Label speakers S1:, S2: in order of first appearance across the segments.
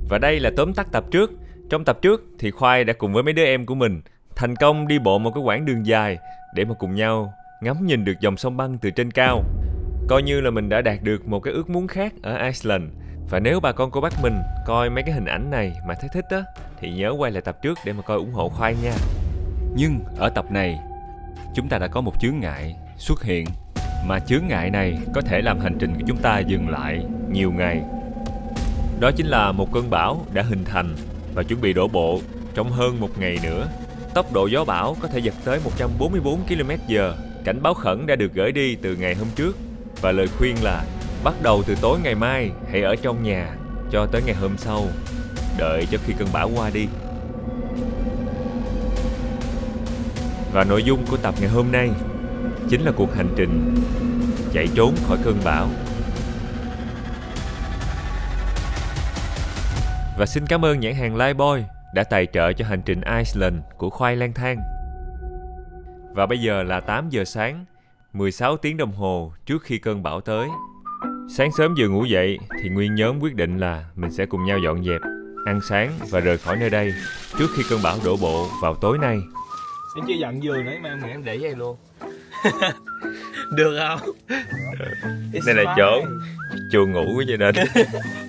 S1: Và đây là tóm tắt tập trước. Trong tập trước thì Khoai đã cùng với mấy đứa em của mình thành công đi bộ một cái quãng đường dài để mà cùng nhau ngắm nhìn được dòng sông băng từ trên cao. Coi như là mình đã đạt được một cái ước muốn khác ở Iceland. Và nếu bà con cô bác mình coi mấy cái hình ảnh này mà thấy thích á, thì nhớ quay lại tập trước để mà coi ủng hộ Khoai nha. Nhưng ở tập này, chúng ta đã có một chướng ngại xuất hiện, mà chướng ngại này có thể làm hành trình của chúng ta dừng lại nhiều ngày. Đó chính là một cơn bão đã hình thành và chuẩn bị đổ bộ trong hơn một ngày nữa. Tốc độ gió bão có thể giật tới 144 km/h. Cảnh báo khẩn đã được gửi đi từ ngày hôm trước và lời khuyên là bắt đầu từ tối ngày mai hãy ở trong nhà cho tới ngày hôm sau, đợi cho khi cơn bão qua đi. Và nội dung của tập ngày hôm nay chính là cuộc hành trình chạy trốn khỏi cơn bão. Và xin cảm ơn nhãn hàng Lifebuoy đã tài trợ cho hành trình Iceland của Khoai lang thang. Và bây giờ là 8 giờ sáng, 16 tiếng đồng hồ trước khi cơn bão tới. Sáng sớm vừa ngủ dậy thì nguyên nhóm quyết định là mình sẽ cùng nhau dọn dẹp, ăn sáng và rời khỏi nơi đây trước khi cơn bão đổ bộ vào tối nay.
S2: Em chưa dọn giường đấy mà em nghĩ em để vậy luôn. Được không?
S1: Đây là chỗ chuồng ngủ của gia đình.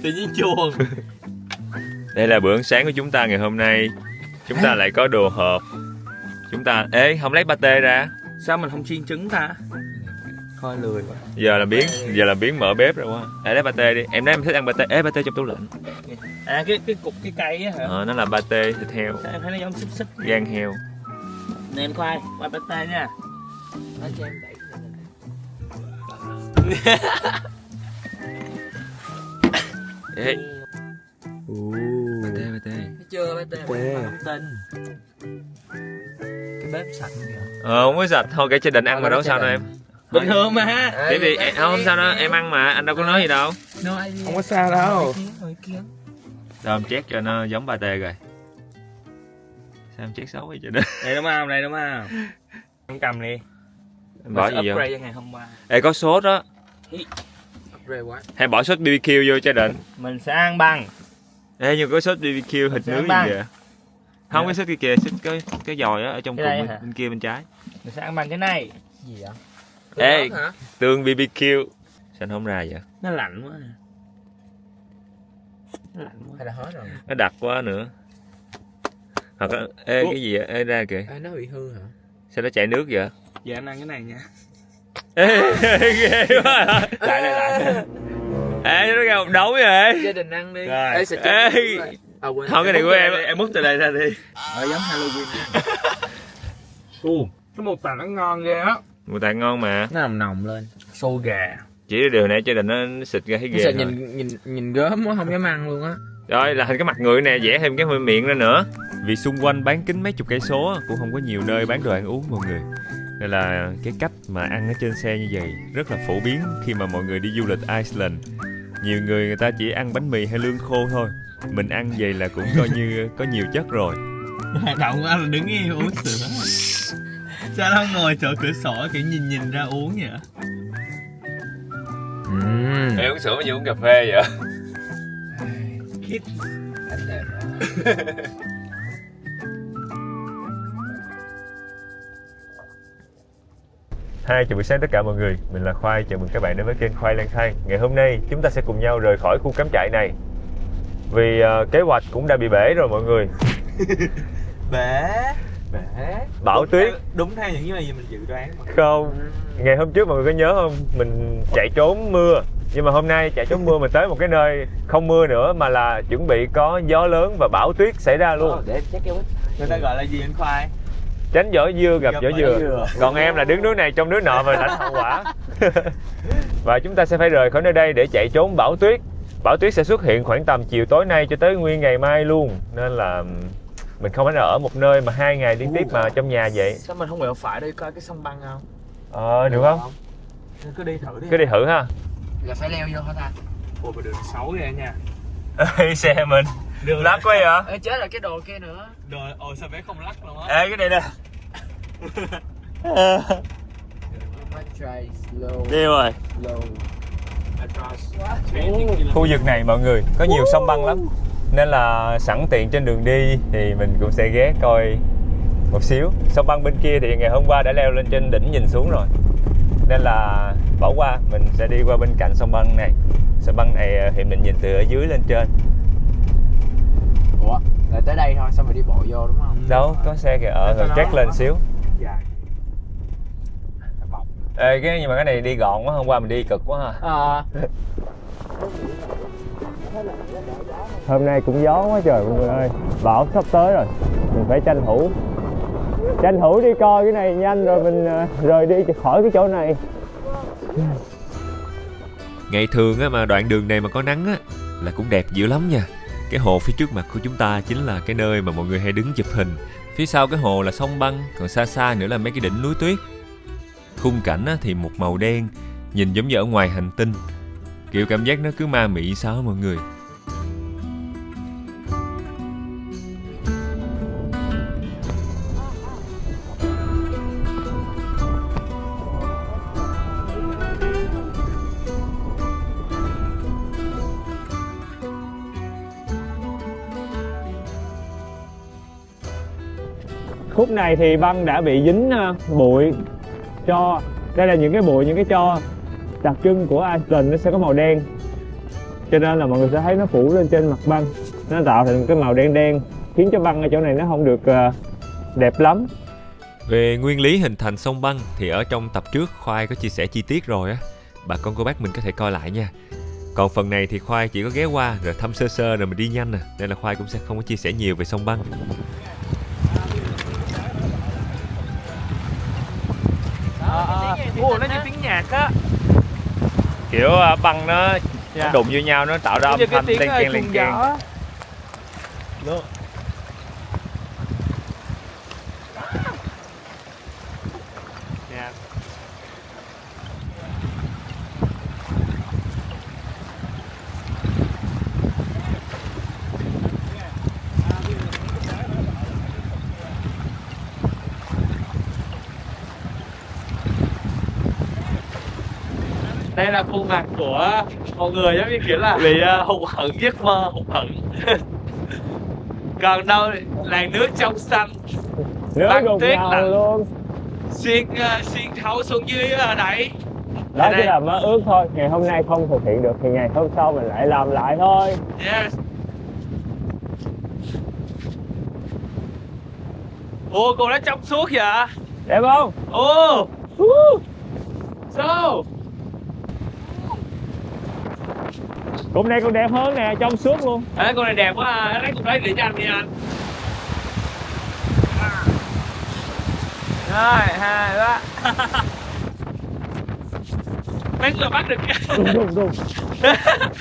S2: Tự nhiên chuồng.
S1: Đây là bữa ăn sáng của chúng ta ngày hôm nay. Chúng ta lại có đồ hộp. Chúng ta... Ê, không lấy pate ra.
S2: Sao mình không chiên trứng ta? Thôi lười quá.
S1: Giờ làm biến mở bếp rồi quá. Ê, lấy pate đi. Em nói em thích ăn pate. Ê, pate trong tủ lạnh.
S2: À, cái cục cái cây á hả?
S1: Nó là pate thịt heo.
S2: Sao em thấy nó giống xích xích?
S1: Gan heo.
S2: Nè em Khoai, qua pate nha. Nói cho em đẩy.
S1: Ê. Pate.
S2: Thấy chưa pate? Không tin. Cái bếp sạch kìa.
S1: Không có sạch. Thôi kể cho Định ăn mà đâu sao đâu em.
S2: Bình thường mà.
S1: Tiếp đi. Không sao đâu. Em ăn mà. Anh đâu có nói gì đâu.
S2: Không có sao đâu.
S1: Rồi em chét cho nó giống pate rồi. Sao em chét xấu vậy cho nó.
S2: Đây đúng không? Đây đúng không? Em cầm đi.
S1: Em bỏ gì vô?
S2: Ngày hôm qua.
S1: Ê, có sốt đó.
S2: Quá.
S1: Hay bỏ sốt BBQ vô cho Định.
S2: Mình sẽ ăn băng.
S1: Ê, nhưng có sốt BBQ thịt nướng gì vậy? Không, cái sốt kia kìa, cái dòi á ở trong cùng bên kia bên trái.
S2: Mình sẽ ăn bằng cái này. Gì vậy?
S1: Ê, tương BBQ. Sao anh không ra vậy?
S2: Nó lạnh quá. Nó lạnh quá. Hay là hết rồi?
S1: Nó đặc quá nữa. Hoặc là, ê, cái gì vậy? Ê, ra kìa.
S2: Ê, nó bị hư hả?
S1: Sao nó chảy nước vậy?
S2: Giờ anh ăn cái này nha.
S1: Ê, ghê quá à. Lại. Ê, nó ra một đống vậy.
S2: Gia đình ăn đi.
S1: Rồi.
S2: Ê,
S1: Không, cái này của em múc từ đây ra đi.
S2: Giống Halloween. Cái mù tạt nó ngon ghê á.
S1: Mù tạt ngon mà.
S2: Nó nồng nồng lên. Xô gà.
S1: Chỉ điều này cho Định nó xịt ra thấy ghê
S2: Sợ
S1: thôi.
S2: nhìn gớm quá, không dám ăn luôn á.
S1: Rồi là hình cái mặt người nè, vẽ thêm cái miệng ra nữa. Vì xung quanh bán kính mấy chục cây số cũng không có nhiều nơi bán đồ ăn uống mọi người. Nên là cái cách mà ăn ở trên xe như vậy rất là phổ biến khi mà mọi người đi du lịch Iceland. Nhiều người ta chỉ ăn bánh mì hay lương khô thôi. Mình ăn vậy là cũng coi như có nhiều chất rồi.
S2: Hoạt động của anh là đứng yên uống sữa. Sao nó ngồi chỗ cửa sổ kiểu nhìn ra uống vậy?
S1: Em uống sữa mà như uống cà phê vậy?
S2: Kids.
S1: Chào buổi sáng tất cả mọi người, mình là Khoai, chào mừng các bạn đến với kênh Khoai lang thang. Ngày hôm nay chúng ta sẽ cùng nhau rời khỏi khu cắm trại này. Vì kế hoạch cũng đã bị bể rồi mọi người.
S2: Bể.
S1: Bão tuyết.
S2: Đúng theo những gì mình dự đoán mà.
S1: Không, ngày hôm trước mọi người có nhớ không? Mình chạy trốn mưa. Nhưng mà hôm nay chạy trốn mưa mình tới một cái nơi không mưa nữa mà là chuẩn bị có gió lớn và bão tuyết xảy ra luôn.
S2: Để check cái người ta gọi là gì anh Khoai?
S1: Tránh vỏ dưa gặp vỏ dừa. Còn em là đứng núi này trong núi nọ và lãnh hậu quả. Và chúng ta sẽ phải rời khỏi nơi đây để chạy trốn bão tuyết. Bão tuyết sẽ xuất hiện khoảng tầm chiều tối nay cho tới nguyên ngày mai luôn. Nên là mình không phải ở một nơi mà 2 ngày liên tiếp mà trong nhà vậy.
S2: Sao mình không quẹo phải đi coi cái sông băng không?
S1: Được không?
S2: Cứ đi thử đi.
S1: Cứ đi thử ha.
S2: Là phải leo vô hả ta? Ủa mà đường xấu vậy nha.
S1: Ê, xe mình đường lắc quá vậy.
S2: Ê, chết là cái đồ kia nữa. Đồ, sao bé không lắc luôn á.
S1: Ê, cái này nè. Đi rồi. Khu vực này mọi người có nhiều sông băng lắm. Nên là sẵn tiện trên đường đi thì mình cũng sẽ ghé coi một xíu. Sông băng bên kia thì ngày hôm qua đã leo lên trên đỉnh nhìn xuống rồi, nên là bỏ qua, mình sẽ đi qua bên cạnh sông băng này. Sông băng này thì mình nhìn từ ở dưới lên trên.
S3: Ủa, là tới đây thôi, xong rồi đi bộ vô đúng không?
S1: Đâu, có xe kìa, rồi trét lên xíu.
S3: Dài. Bọc.
S1: Ê, nhưng mà cái này đi gọn quá, hôm qua mình đi cực quá ha. Hôm nay cũng gió quá trời mọi người ơi, bão sắp tới rồi, mình phải tranh thủ đi coi cái này nhanh rồi mình rời đi khỏi cái chỗ này. Ngày thường á, mà đoạn đường này mà có nắng á là cũng đẹp dữ lắm nha. Cái hồ phía trước mặt của chúng ta chính là cái nơi mà mọi người hay đứng chụp hình. Phía sau cái hồ là sông băng, còn xa xa nữa là mấy cái đỉnh núi tuyết. Khung cảnh á, thì một màu đen, nhìn giống như ở ngoài hành tinh. Kiểu cảm giác nó cứ ma mị sao mọi người. Khúc này thì băng đã bị dính bụi, tro. Đây là những cái bụi, những cái tro đặc trưng của Iceland, nó sẽ có màu đen. Cho nên là mọi người sẽ thấy nó phủ lên trên mặt băng, nó tạo thành cái màu đen đen, khiến cho băng ở chỗ này nó không được đẹp lắm. Về nguyên lý hình thành sông băng thì ở trong tập trước Khoai có chia sẻ chi tiết rồi á. Bà con cô bác mình có thể coi lại nha. Còn phần này thì Khoai chỉ có ghé qua rồi thăm sơ sơ rồi mình đi nhanh nè, nên là Khoai cũng sẽ không có chia sẻ nhiều về sông băng.
S2: Ủa, nó như tiếng nhạc á.
S1: Kiểu băng nó đụng vô nhau nó tạo ra âm thanh len keng len keng.
S2: Đây là khuôn mặt của một người giống như kiểu là bị hụt hẫng, giấc mơ hụt hẫng. Còn đâu làn nước trong xanh,
S1: Nước
S2: băng
S1: đục
S2: tuyết
S1: ngầu
S2: lạnh
S1: luôn.
S2: xuyên thấu xuống dưới đẩy.
S1: Đó chỉ là mơ ước thôi, ngày hôm nay không thực hiện được thì ngày hôm sau mình lại làm lại thôi.
S2: Yes. Ủa, cô đã trong suốt vậy?
S1: Đẹp không?
S2: Ồ. So.
S1: Cụm này còn đẹp hơn nè, trong suốt luôn.
S2: Con này đẹp quá à, lấy cục đấy để cho anh đi anh. Rồi, 2, 3. Mấy người bắt được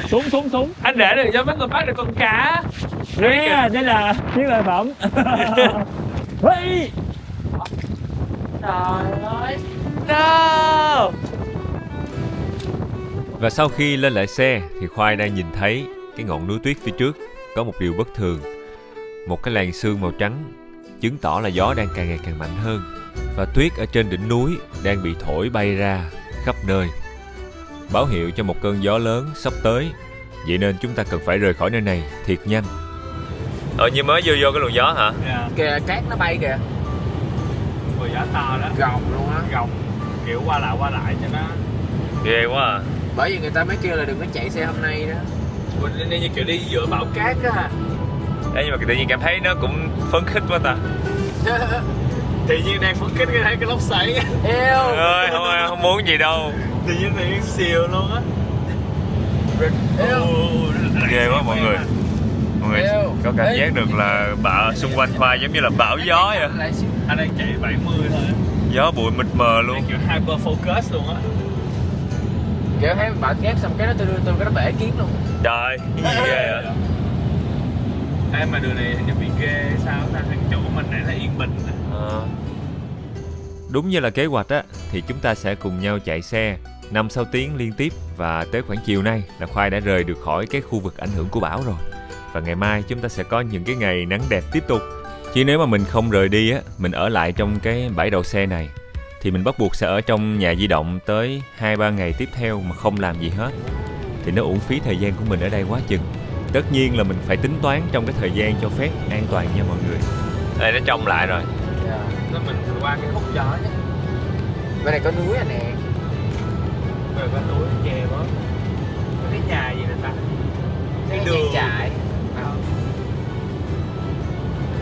S1: Súng.
S2: anh để được cho mấy người bắt được con cá.
S1: Nè, đây là chiếc lợi phẩm. Hey!
S2: Trời ơi. No.
S1: Và sau khi lên lại xe thì Khoai đang nhìn thấy cái ngọn núi tuyết phía trước có một điều bất thường. Một cái làn sương màu trắng chứng tỏ là gió đang càng ngày càng mạnh hơn. Và tuyết ở trên đỉnh núi đang bị thổi bay ra khắp nơi, báo hiệu cho một cơn gió lớn sắp tới. Vậy nên chúng ta cần phải rời khỏi nơi này thiệt nhanh. Như mới vô cái luồng gió hả?
S3: Kìa, cát nó bay kìa.
S2: Rồi gió to đó.
S3: Gồng luôn á.
S2: Gồng. Kiểu qua lại cho nó.
S1: Ghê quá à.
S3: Bởi vì người ta mới kêu là đừng có chạy xe hôm nay đó.
S2: Ủa, nên như kiểu đi giữa bão cát á.
S1: Ê, nhưng mà tự nhiên cảm thấy nó cũng phấn khích quá ta.
S2: Tự nhiên đang phấn khích thấy cái lốc xoáy.
S3: Eo.
S1: Ơi, không muốn gì đâu.
S2: Tự nhiên siêu luôn á.
S1: Ghê quá mọi người. Mọi người có cảm giác được là bão xung quanh Khoai giống như là bão gió vậy.
S2: Anh đang chạy 70 thôi.
S1: Gió bụi mịt mờ luôn.
S2: Kiểu hyper focus luôn á.
S3: Kiểu thấy bão cát xong cái nó tôi cái nó bể kiến luôn.
S1: Trời, cái gì ghê vậy?
S2: Ê, mà đường này hình như bị ghê sao ta, thằng chỗ mình nãy là yên bình nè.
S1: Đúng như là kế hoạch á, thì chúng ta sẽ cùng nhau chạy xe 5-6 tiếng liên tiếp. Và tới khoảng chiều nay là Khoai đã rời được khỏi cái khu vực ảnh hưởng của bão rồi. Và ngày mai chúng ta sẽ có những cái ngày nắng đẹp tiếp tục. Chứ nếu mà mình không rời đi á, mình ở lại trong cái bãi đậu xe này thì mình bắt buộc sẽ ở trong nhà di động tới 2-3 ngày tiếp theo mà không làm gì hết. Thì nó uổng phí thời gian của mình ở đây quá chừng. tất nhiên là mình phải tính toán trong cái thời gian cho phép an toàn nha mọi người. Đây nó trông lại rồi.
S3: Nên mình qua cái khúc gió nhé. Bên này có núi à nè.
S2: Rồi có núi chè quá. Có cái nhà gì nè ta?
S3: Cái đường chạy.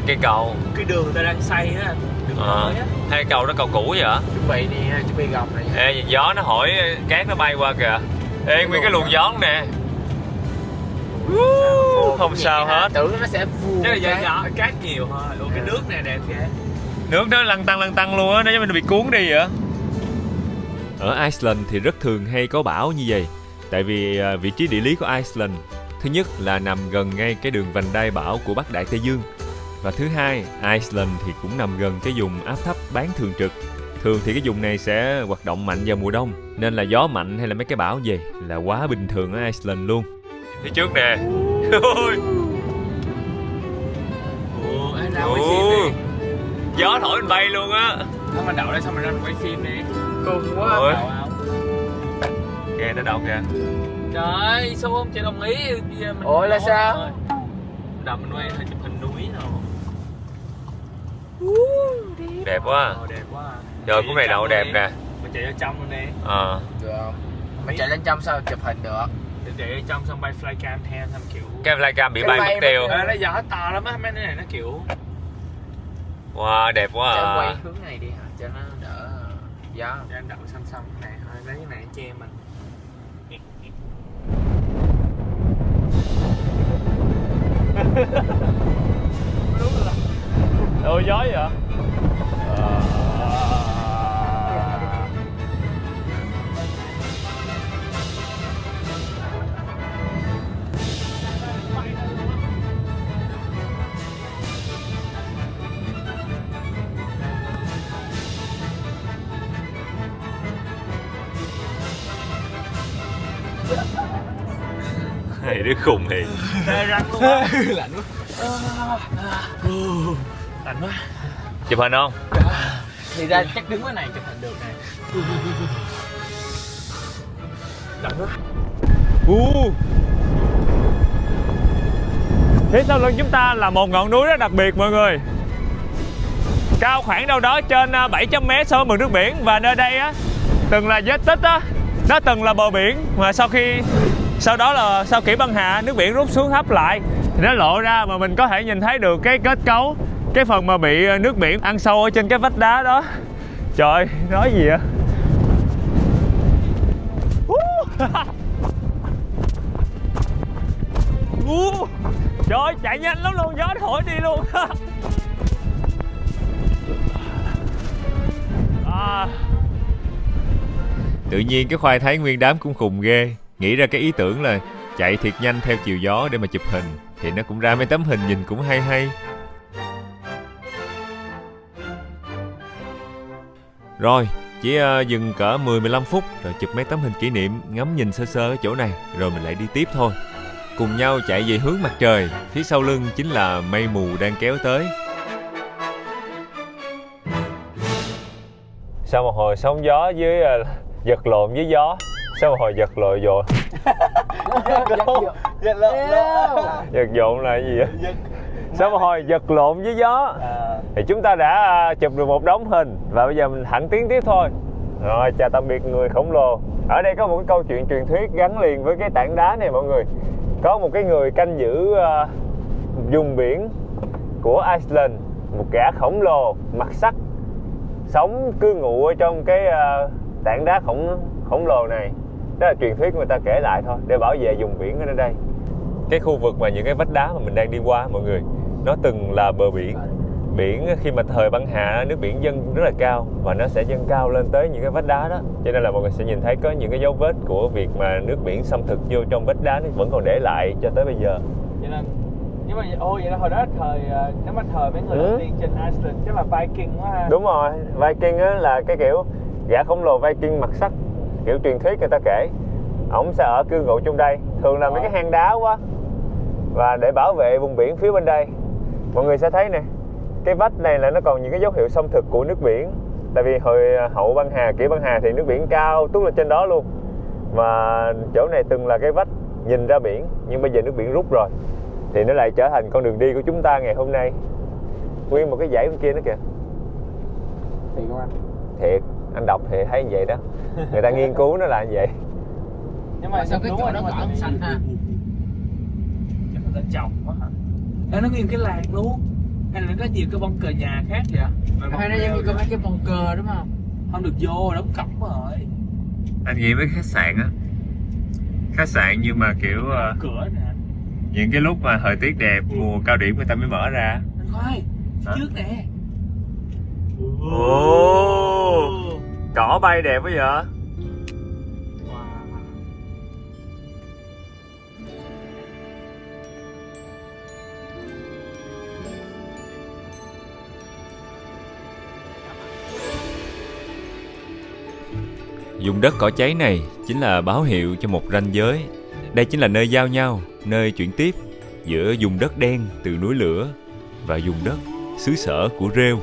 S1: Cây cầu.
S2: Cái đường người ta đang xây á. Đường mới á.
S1: Hay cầu đó cầu cũ vậy hả?
S3: Chuẩn bị nè, chuẩn bị gồng này.
S1: Ê, gió nó hỏi cát nó bay qua kìa. Ê, nguyên cái luồng gió nè. Không sao hết.
S3: Tưởng nó sẽ vuông.
S2: Chắc là do nhỏ cát nhiều thôi. Ủa cái nước này đẹp kìa.
S1: Nước nó lăn tăng luôn á, nó giống như bị cuốn đi vậy. Ở Iceland thì rất thường hay có bão như vậy. Tại vì vị trí địa lý của Iceland, thứ nhất là nằm gần ngay cái đường vành đai bão của Bắc Đại Tây Dương. Và thứ hai, Iceland thì cũng nằm gần cái vùng áp thấp bán thường trực. Thường thì cái vùng này sẽ hoạt động mạnh vào mùa đông, nên là gió mạnh hay là mấy cái bão về là quá bình thường ở Iceland luôn. Phía trước nè.
S2: Ủa, ai ra quay phim đi.
S1: Gió thổi mình bay luôn á.
S2: Thôi mình đậu đây xong mình ra mình quay phim đi.
S3: Cùng quá.
S1: Ôi.
S2: Đậu không?
S1: Kìa nó đâu kìa.
S2: Trời ơi, sao không chị đồng ý? Bây giờ mình
S3: Ủa là
S2: đậu
S3: sao?
S2: thôi. Đậu mình quay hơi chụp hình núi nào.
S1: Đẹp quá.
S2: Đẹp quá.
S1: Trời, khúc này đậu đẹp nè.
S2: Mình chạy vào trong luôn đi.
S3: Được không? Mình chạy lên trong sao chụp hình được?
S2: Mình chạy vào trong xong bay flycam theo xong kiểu.
S1: Cái flycam bị
S3: Cái
S1: bay
S3: bay
S1: mất tiêu.
S2: Nó gió to lắm á, mấy cái này nó kiểu.
S1: Wow, đẹp quá
S3: Cho quay
S1: à.
S3: hướng này đi hả? Cho nó đỡ gió.
S2: Cho anh đậu xăm xăm cái này thôi, lấy cái này che mình.
S1: Ôi gió vậy? Hai đứa khùng thì.
S2: Tê răng luôn á. Lạnh quá. Lạnh quá.
S1: Chụp hình không?
S3: Thì ra chắc đứng cái này chụp hình được này.
S2: Lạnh quá.
S1: Phía sau lưng chúng ta là một ngọn núi rất đặc biệt mọi người. Cao khoảng đâu đó trên 700 m so với mực nước biển. Và nơi đây á, từng là vết tích á, nó từng là bờ biển. Mà sau đó là sau kỷ băng hà, nước biển rút xuống hấp lại thì nó lộ ra mà mình có thể nhìn thấy được cái kết cấu, cái phần mà bị nước biển ăn sâu ở trên cái vách đá đó. Trời, nói gì vậy? Trời ơi, chạy nhanh lắm luôn, gió thổi đi luôn. Tự nhiên cái Khoai thấy nguyên đám cũng khùng ghê. Nghĩ ra cái ý tưởng là chạy thiệt nhanh theo chiều gió để mà chụp hình. Thì nó cũng ra mấy tấm hình nhìn cũng hay hay. Rồi, chỉ dừng cỡ 10-15 phút rồi chụp mấy tấm hình kỷ niệm, ngắm nhìn sơ sơ ở chỗ này, rồi mình lại đi tiếp thôi. Cùng nhau chạy về hướng mặt trời, phía sau lưng chính là mây mù đang kéo tới. Sau một hồi sóng gió với giật lộn với gió. Sau một hồi giật lội dội. Giật dộn là cái gì vậy? Sau một hồi giật lộn với gió thì chúng ta đã chụp được một đống hình. Và bây giờ mình thẳng tiến tiếp thôi. Rồi, chào tạm biệt người khổng lồ. Ở đây có một cái câu chuyện truyền thuyết gắn liền với cái tảng đá này mọi người. Có một cái người canh giữ vùng biển của Iceland, một gã khổng lồ mặt sắt, sống cư ngụ ở trong cái tảng đá khổng lồ này. Đó là truyền thuyết người ta kể lại thôi, để bảo vệ vùng biển ở nơi đây. Cái khu vực mà những cái vách đá mà mình đang đi qua mọi người, nó từng là bờ biển. Biển khi mà thời băng hà, nước biển dâng rất là cao và nó sẽ dâng cao lên tới những cái vách đá đó. Cho nên là mọi người sẽ nhìn thấy có những cái dấu vết của việc mà nước biển xâm thực vô trong vách đá nó vẫn còn để lại cho tới bây giờ.
S2: Vậy là nhưng mà vậy là hồi đó nếu mà thời mấy người đầu tiên trên Iceland chắc là Viking quá ha.
S1: Đúng rồi, Viking á là cái kiểu gã khổng lồ Viking mặt sắt, kiểu truyền thuyết người ta kể. Ổng sẽ ở cư ngụ trong đây, thường là mấy cái hang đá quá. Và để bảo vệ vùng biển phía bên đây, mọi người sẽ thấy nè, cái vách này là nó còn những cái dấu hiệu xâm thực của nước biển. Tại vì hồi hậu băng hà, kỷ băng hà thì nước biển cao tuốt lên trên đó luôn. Và chỗ này từng là cái vách nhìn ra biển, nhưng bây giờ nước biển rút rồi thì nó lại trở thành con đường đi của chúng ta ngày hôm nay. Nguyên một cái dãy bên kia nữa kìa.
S3: Thiệt không anh?
S1: Thiệt, anh đọc thì thấy như vậy đó. Người ta nghiên cứu nó là như vậy.
S2: Nhưng mà
S3: sao cái
S2: đúng
S3: chỗ
S2: rồi,
S3: đó
S2: nhưng mà
S3: cỏ
S2: tự
S3: xanh
S2: nhiên-
S3: ha?
S2: Chắc người ta trồng quá hả?
S4: Ê, nó nguyên cái làng luôn. Hay là nó có nhiều cái bông cờ nhà khác vậy?
S3: Hay nó giống như có mấy cái bông cơ đúng không?
S4: Không được vô, đóng cổng rồi.
S1: Anh nghĩ với khách sạn á, khách sạn nhưng mà kiểu
S4: Cửa nè.
S1: những cái lúc mà thời tiết đẹp, mùa cao điểm người ta mới mở ra.
S4: Anh khoai,
S1: Hả?
S4: trước nè.
S1: Ồ, cỏ bay đẹp quá vậy. Vùng đất cỏ cháy này chính là báo hiệu cho một ranh giới. Đây chính là nơi giao nhau, nơi chuyển tiếp giữa vùng đất đen từ núi lửa và vùng đất xứ sở của rêu.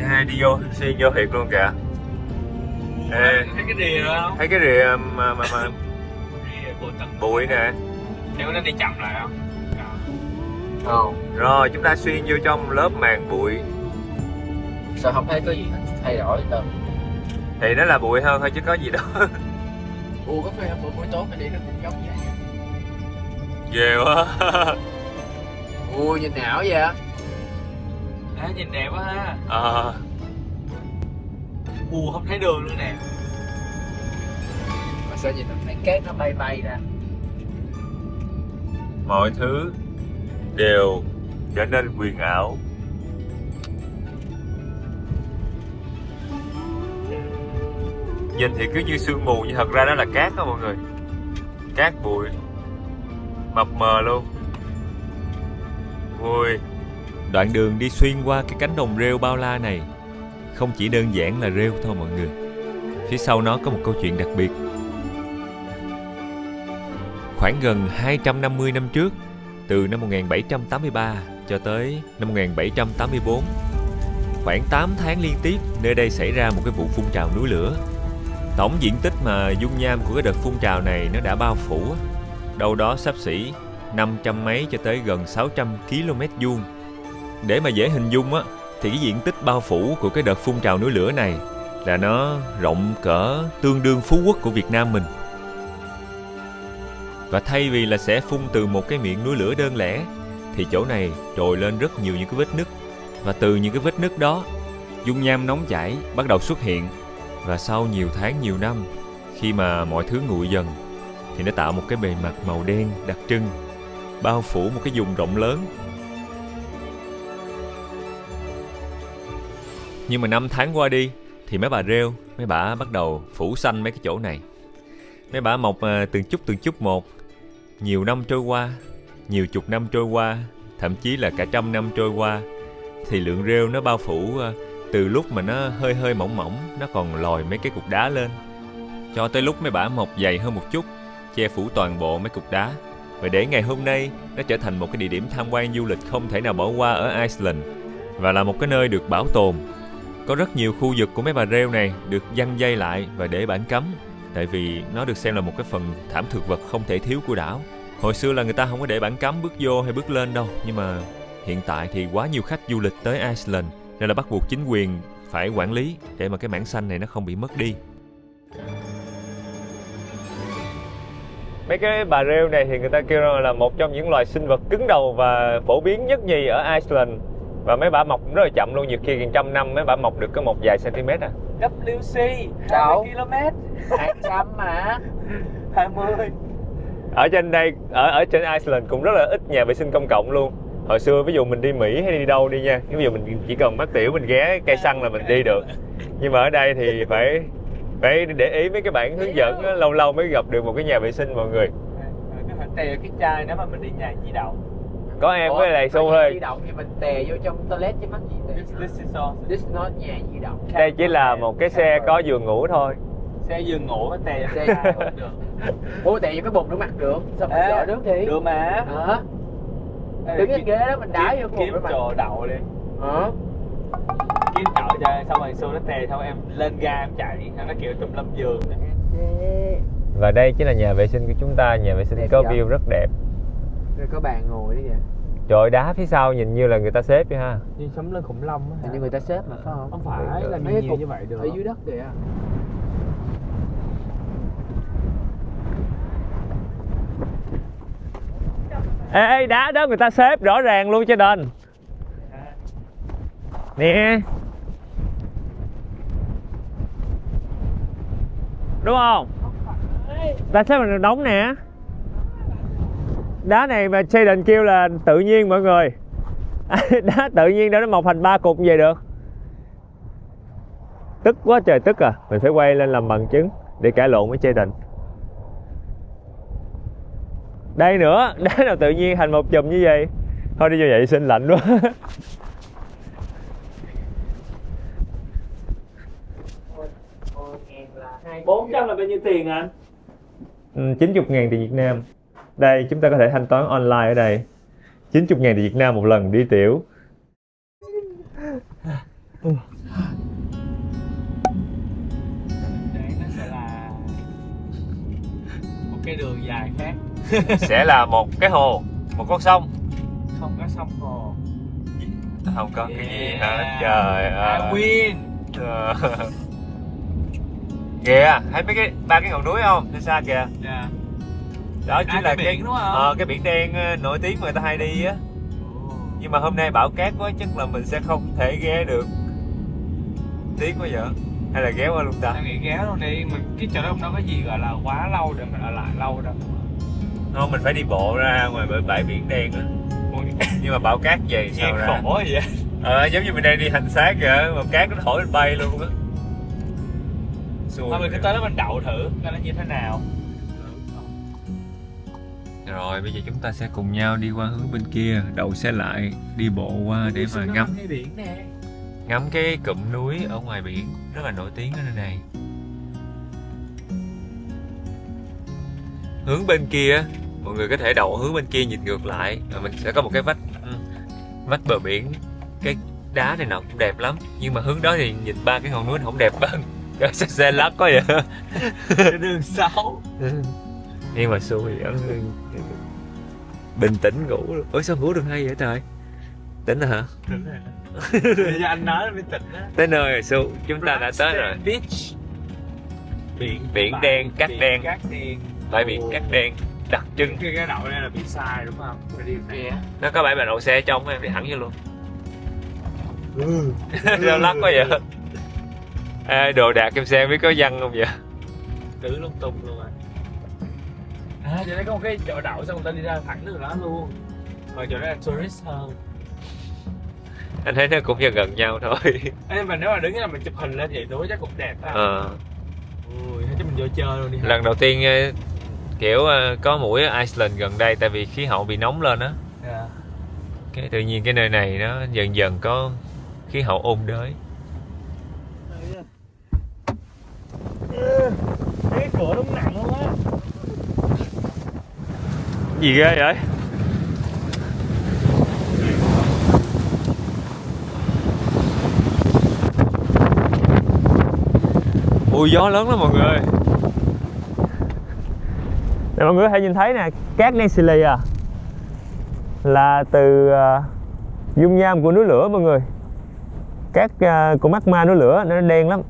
S1: Hai đi vô, xuyên vô thiệt luôn kìa. Ê,
S4: Thấy cái rìa không?
S1: thấy cái rìa mà
S4: Rìa của tầng.
S1: bụi nè.
S4: Em nó đi chậm lại không?
S3: Không.
S1: Rồi chúng ta xuyên vô trong lớp màng bụi.
S3: Sao không thấy có gì thay đổi đâu?
S1: Thì nó là bụi hơn thôi chứ có gì đâu.
S3: Ủa có phải buổi tối mình đi nó cũng giống vậy à?
S1: Ghê quá.
S3: Ui nhìn ảo vậy?
S4: À, nhìn đẹp quá ha.
S1: Ờ,
S4: Không thấy đường luôn nè.
S3: Mà sao nhìn thấy cát nó bay bay ra?
S1: mọi thứ đều trở nên huyền ảo. Nhìn thì cứ như sương mù nhưng thật ra đó là cát đó mọi người. Cát bụi mập mờ luôn. Ui. Đoạn đường đi xuyên qua cái cánh đồng rêu bao la này không chỉ đơn giản là rêu thôi mọi người. Phía sau nó có một câu chuyện đặc biệt. Khoảng gần 250 năm trước, từ năm 1783 cho tới năm 1784, khoảng 8 tháng liên tiếp, nơi đây xảy ra một cái vụ phun trào núi lửa. Tổng diện tích mà dung nham của cái đợt phun trào này nó đã bao phủ đâu đó xấp xỉ 500 mấy cho tới gần 600 km vuông. Để mà dễ hình dung á, thì cái diện tích bao phủ của cái đợt phun trào núi lửa này là nó rộng cỡ tương đương Phú Quốc của Việt Nam mình. Và thay vì là sẽ phun từ một cái miệng núi lửa đơn lẻ, thì chỗ này trồi lên rất nhiều những cái vết nứt. Và từ những cái vết nứt đó, dung nham nóng chảy bắt đầu xuất hiện. Và sau nhiều tháng nhiều năm, khi mà mọi thứ nguội dần, thì nó tạo một cái bề mặt màu đen đặc trưng, bao phủ một cái vùng rộng lớn. Nhưng mà năm tháng qua đi, thì mấy bà rêu, mấy bà bắt đầu phủ xanh mấy cái chỗ này. Mấy bà mọc từng chút một. Nhiều năm trôi qua, nhiều chục năm trôi qua, thậm chí là cả trăm năm trôi qua, thì lượng rêu nó bao phủ từ lúc mà nó hơi hơi mỏng mỏng, nó còn lòi mấy cái cục đá lên, cho tới lúc mấy bả mọc dày hơn một chút, che phủ toàn bộ mấy cục đá. Và để ngày hôm nay nó trở thành một cái địa điểm tham quan du lịch không thể nào bỏ qua ở Iceland, và là một cái nơi được bảo tồn. Có rất nhiều khu vực của mấy bà rêu này được giăng dây lại và để bảng cấm, tại vì nó được xem là một cái phần thảm thực vật không thể thiếu của đảo. Hồi xưa là người ta không có để bảng cấm bước vô hay bước lên đâu, nhưng mà hiện tại thì quá nhiều khách du lịch tới Iceland nên là bắt buộc chính quyền phải quản lý để mà cái mảng xanh này nó không bị mất đi. Mấy cái bà rêu này thì người ta kêu là một trong những loài sinh vật cứng đầu và phổ biến nhất nhì ở Iceland. Và mấy bả mọc rất là chậm luôn, nhiều khi gần trăm năm mấy bả mọc được có một vài cm à.
S4: WC
S3: Đâu?
S4: 20 km
S3: 200 mà
S4: 20.
S1: Ở trên đây, ở trên Iceland cũng rất là ít nhà vệ sinh công cộng luôn. Hồi xưa ví dụ mình đi Mỹ hay đi đâu đi nha, ví dụ mình chỉ cần mắc tiểu mình ghé cây xăng là mình đi được. Nhưng mà ở đây thì phải để ý mấy cái bản hướng dẫn á, lâu lâu mới gặp được một cái nhà vệ sinh mọi người.
S4: Cái phải tè cái chai nếu mà mình đi nhà di động.
S1: Có em với lại Xu
S3: Di
S1: thôi.
S3: động thì mình tè vô trong toilet chứ mắc gì tè.
S4: This is all.
S3: This not nhà di động.
S1: Đây chỉ là một cái xe có giường ngủ thôi.
S4: Xe giường ngủ với tè
S3: Xe
S4: xe không được.
S3: Ủa tè vô cái bồn rửa mặt được. Sao mình
S4: Ê,
S3: dỡ nước đi?
S4: được mà.
S3: Hả? Đứng cái ghế đó mình đá vô cái bồn
S4: kiếm
S3: rửa mặt.
S4: trò đậu đi.
S3: Hả?
S4: Kiếm chậu cho xong rồi xưa nó tè xong em lên ga em chạy, nó kiểu tùm lum giường đó.
S1: Và đây chính là nhà vệ sinh của chúng ta. Nhà vệ sinh
S3: Đẹp
S1: có
S3: vậy?
S1: view rất đẹp.
S3: Rồi có bàn ngồi đấy kìa.
S1: Trời ơi, đá phía sau nhìn như là người ta xếp vậy ha.
S4: Như sống lên khủng long á.
S3: Hình như người ta xếp mà phải không?
S4: Không phải là
S3: Mấy cái
S4: nhiều
S3: cục
S4: như vậy được.
S3: ở dưới đất kìa.
S1: Ê, đá đó người ta xếp rõ ràng luôn cho nên. Nè. Đúng không? Ta xếp là đóng nè. Đá này mà Sheldon kêu là tự nhiên mọi người. Đá tự nhiên đó nó mọc thành 3 cục như vậy được. Tức quá trời tức à. Mình phải quay lên làm bằng chứng để cãi lộn với Sheldon. Đây nữa, đá nào tự nhiên thành một chùm như vậy. Thôi đi vô vệ sinh lạnh quá.
S4: 400 là bao nhiêu tiền anh?
S1: 90.000 tiền Việt Nam. Đây chúng ta có thể thanh toán online ở đây. 90.000 tiền Việt Nam một lần đi tiểu.
S4: Đấy nó sẽ là một cái đường dài khác.
S1: Sẽ là một cái hồ, một con sông.
S4: Không có sông hồ.
S1: Không có cái gì
S4: Yeah.
S1: hết. Trời
S4: I
S1: ơi.
S4: win.
S1: Kìa, thấy mấy cái 3 cái ngọn núi không? Phía xa kìa.
S4: Dạ.
S1: Đó chính là
S4: cái biển đúng không?
S1: cái biển đen nổi tiếng mà người ta hay đi á. Nhưng mà hôm nay bão cát quá chắc là mình sẽ không thể ghé được. Tiếc quá vậy. Hay là ghé qua luôn ta?
S4: Em nghĩ ghé luôn đi, mình cái chỗ đó không có gì gọi là quá lâu để mình ở lại lâu đâu.
S1: Không, mình phải đi bộ ra ngoài bãi biển đen á. Nhưng mà bão cát về
S4: Nghe
S1: sao ra?
S4: khổ vậy.
S1: Giống như mình đang đi hành xác kìa, mà cát nó thổi lên bay luôn á.
S4: Thôi mình cứ tới đó mình đậu thử coi nó như thế nào.
S1: Rồi bây giờ chúng ta sẽ cùng nhau đi qua hướng bên kia, đậu xe lại, đi bộ qua để mà ngắm
S4: cái biển nè.
S1: ngắm cái cụm núi ở ngoài biển rất là nổi tiếng ở nơi này. Hướng bên kia mọi người có thể đậu hướng bên kia nhìn ngược lại, rồi mình sẽ có một cái vách bờ biển. Cái đá này nào cũng đẹp lắm, nhưng mà hướng đó thì nhìn 3 cái ngọn núi nó không đẹp hơn. Xe lắc quá vậy.
S4: Cái đường xấu.
S1: Nhưng mà xui vẫn bình tĩnh ngủ luôn. Ủa sao ngủ được hay vậy trời? Tỉnh rồi hả?
S4: Đúng rồi. Bây giờ anh nói mới tỉnh á.
S1: Tới nơi rồi Su, chúng ta đã tới rồi.
S4: Beach.
S1: Biển đen, cát đen.
S4: Cát đen.
S1: Bãi biển cát đen đặc trưng.
S4: Cái đậu đây là bị sai đúng không? Phải đi kia.
S1: Nó có bãi đậu xe trong em đi thẳng vô luôn. Sao lắc quá vậy? Ê, đồ đạc em xem biết có văng không vậy?
S4: Cứ lung tung luôn rồi. À, chỗ đây có một cái chỗ đậu xong người ta đi ra thẳng từ đó luôn. Còn chỗ đây là tourist hơn.
S1: Anh thấy nó cũng gần gần nhau thôi.
S4: Ê, mà nếu mà đứng là mình chụp hình lên vậy tối chắc cũng đẹp á. Ui, chắc mình vô chơi luôn đi.
S1: Lần đầu tiên kiểu có mũi ở Iceland gần đây, tại vì khí hậu bị nóng lên á.
S4: Yeah.
S1: Cái tự nhiên cái nơi này nó dần dần có khí hậu ôn đới.
S4: Cái cửa đúng nặng luôn á.
S1: Gì ghê vậy? Ui gió lớn lắm mọi người. Để mọi người có thể nhìn thấy nè, cát Nestle là từ dung nham của núi lửa mọi người. Cát của magma núi lửa nó đen lắm.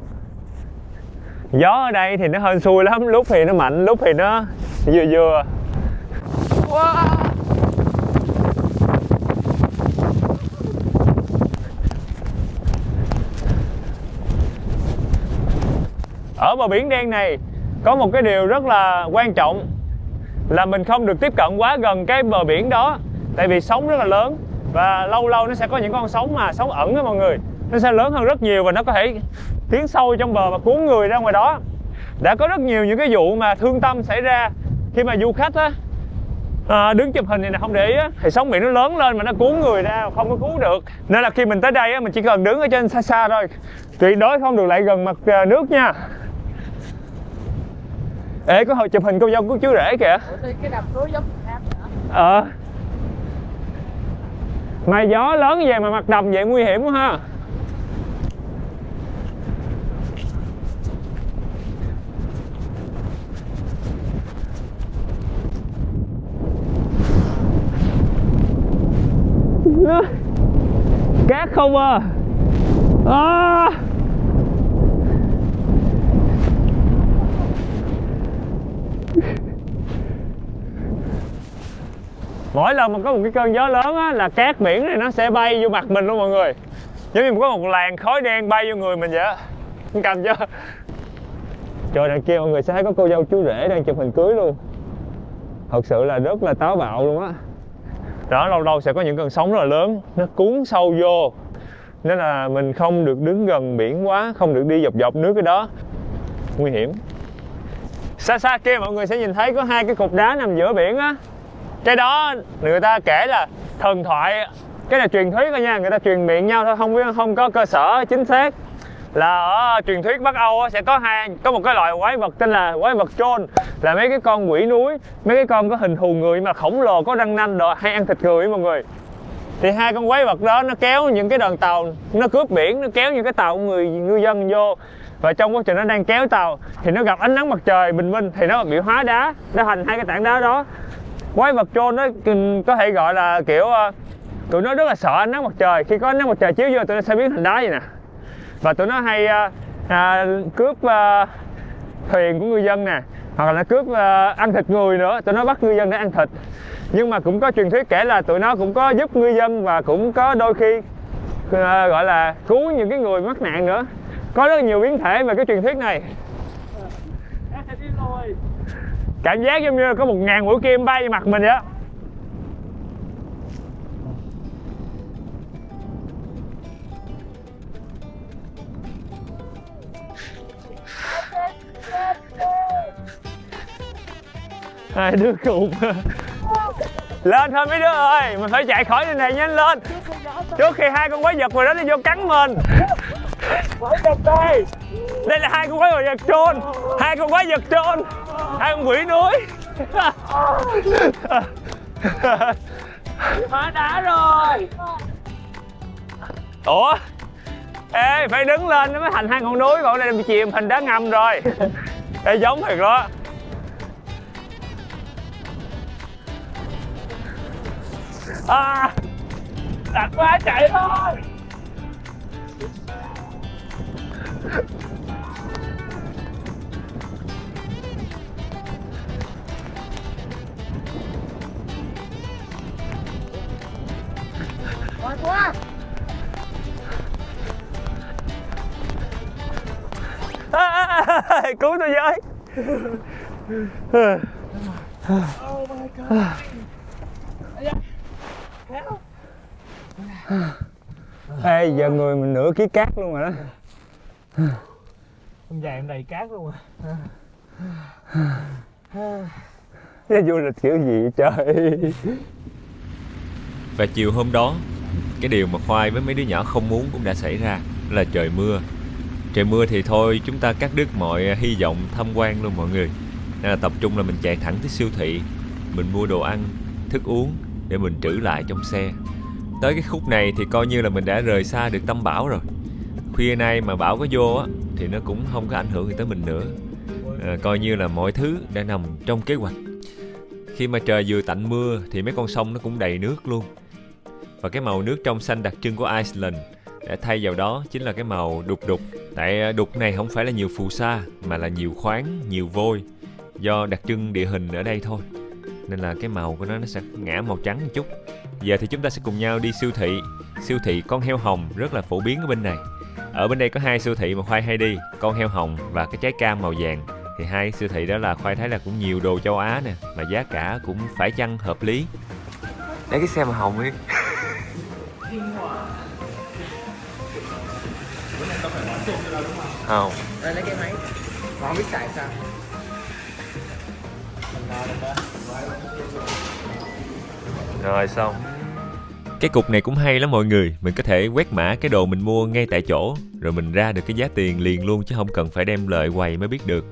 S1: Gió ở đây thì nó hên xui lắm, lúc thì nó mạnh, lúc thì nó vừa vừa. Wow. Ở bờ biển đen này có một cái điều rất là quan trọng là mình không được tiếp cận quá gần cái bờ biển đó, tại vì sóng rất là lớn và lâu lâu nó sẽ có những con sóng mà sóng ẩn đó mọi người, nó sẽ lớn hơn rất nhiều và nó có thể tiến sâu trong bờ và cuốn người ra ngoài đó. Đã có rất nhiều những cái vụ mà thương tâm xảy ra khi mà du khách á đứng chụp hình này không để ý á, thì sóng biển nó lớn lên mà nó cuốn người ra không có cứu được. Nên là khi mình tới đây á, mình chỉ cần đứng ở trên xa xa thôi, tuyệt đối không được lại gần mặt nước nha. Ê, có hồi chụp hình con dâu của chú rể kìa.
S3: Cái đập núi giống Nam hả?
S1: Mà gió lớn về mà mặt đầm vậy nguy hiểm quá ha. nữa. Cát không à. Mỗi lần mà có một cái cơn gió lớn á, là cát biển này nó sẽ bay vô mặt mình luôn mọi người. Giống như có một làn khói đen bay vô người mình vậy á. Cầm chưa? Trời, đằng kia mọi người sẽ thấy có cô dâu chú rể đang chụp hình cưới luôn. Thật sự là rất là táo bạo luôn á. Đó, lâu lâu sẽ có những cơn sóng rất là lớn, nó cuốn sâu vô. Nên là mình không được đứng gần biển quá, không được đi dọc dọc nước cái đó. Nguy hiểm. Xa xa kia mọi người sẽ nhìn thấy có hai cái cục đá nằm giữa biển á. Cái đó người ta kể là thần thoại. Cái là truyền thuyết thôi nha, người ta truyền miệng nhau thôi, không có cơ sở chính xác. Là ở truyền thuyết Bắc Âu sẽ có một cái loại quái vật tên là quái vật Troll, là mấy cái con quỷ núi, mấy cái con có hình thù người mà khổng lồ, có răng nanh đồ, hay ăn thịt người mọi người. Thì hai con quái vật đó nó kéo những cái đoàn tàu, nó cướp biển, nó kéo những cái tàu ngư dân vô. Và trong quá trình nó đang kéo tàu thì nó gặp ánh nắng mặt trời bình minh thì nó bị hóa đá, nó thành hai cái tảng đá đó. Quái vật Troll đó có thể gọi là kiểu tụi nó rất là sợ ánh nắng mặt trời, khi có ánh nắng mặt trời chiếu vô tụi nó sẽ biến thành đá vậy nè. Và tụi nó hay cướp thuyền của ngư dân nè, hoặc là nó cướp ăn thịt người nữa, tụi nó bắt ngư dân để ăn thịt. Nhưng mà cũng có truyền thuyết kể là tụi nó cũng có giúp ngư dân và cũng có đôi khi gọi là cứu những cái người mắc nạn nữa. Có rất nhiều biến thể về cái truyền thuyết này. Cảm giác giống như có 1000 mũi kim bay vào mặt mình vậy. Hai đứa cùng lên thôi mấy đứa ơi, mình phải chạy khỏi nơi này nhanh lên trước khi hai con quái vật rồi đó nó vô cắn mình. Đây là hai con quái vật Troll, hai con quái vật Troll, hai con quỷ núi.
S4: Hóa đá rồi.
S1: Ủa? Ê, phải đứng lên nó mới thành hai ngọn núi, còn đây bị chìm thành đá ngầm rồi. Ê, giống thiệt đó.
S4: Đặt quá chạy thôi.
S3: Quá.
S1: Cứu tôi với.
S4: Oh my god.
S1: Ê, giờ người mình nửa ký cát luôn rồi đó.
S4: Em dài em đầy cát luôn à.
S1: Cái du lịch kiểu gì vậy trời.
S2: Và chiều hôm đó, cái điều mà Khoai với mấy đứa nhỏ không muốn cũng đã xảy ra, là trời mưa. Trời mưa thì thôi chúng ta cắt đứt mọi hy vọng tham quan luôn mọi người. Nên là tập trung là mình chạy thẳng tới siêu thị, mình mua đồ ăn, thức uống để mình trữ lại trong xe. Tới cái khúc này thì coi như là mình đã rời xa được tâm bão rồi. Khuya nay mà bão có vô á thì nó cũng không có ảnh hưởng gì tới mình nữa. Coi như là mọi thứ đã nằm trong kế hoạch. Khi mà trời vừa tạnh mưa thì mấy con sông nó cũng đầy nước luôn. Và cái màu nước trong xanh đặc trưng của Iceland, để thay vào đó chính là cái màu đục đục. Tại đục này không phải là nhiều phù sa mà là nhiều khoáng, nhiều vôi, do đặc trưng địa hình ở đây thôi. Nên là cái màu của nó sẽ ngã màu trắng một chút. Giờ thì chúng ta sẽ cùng nhau đi siêu thị. Siêu thị Con Heo Hồng rất là phổ biến ở bên này. Ở bên đây có hai siêu thị mà Khoai hay đi, Con Heo Hồng và cái trái cam màu vàng. Thì hai siêu thị đó là Khoai thấy là cũng nhiều đồ châu Á nè, mà giá cả cũng phải chăng hợp lý.
S1: Lấy cái xe màu hồng đi. Không.
S3: Đây lấy cái máy. Mà không biết xài sao.
S1: Rồi xong.
S2: Cái cục này cũng hay lắm mọi người. Mình có thể quét mã cái đồ mình mua ngay tại chỗ, rồi mình ra được cái giá tiền liền luôn, chứ không cần phải đem lợi quầy mới biết được.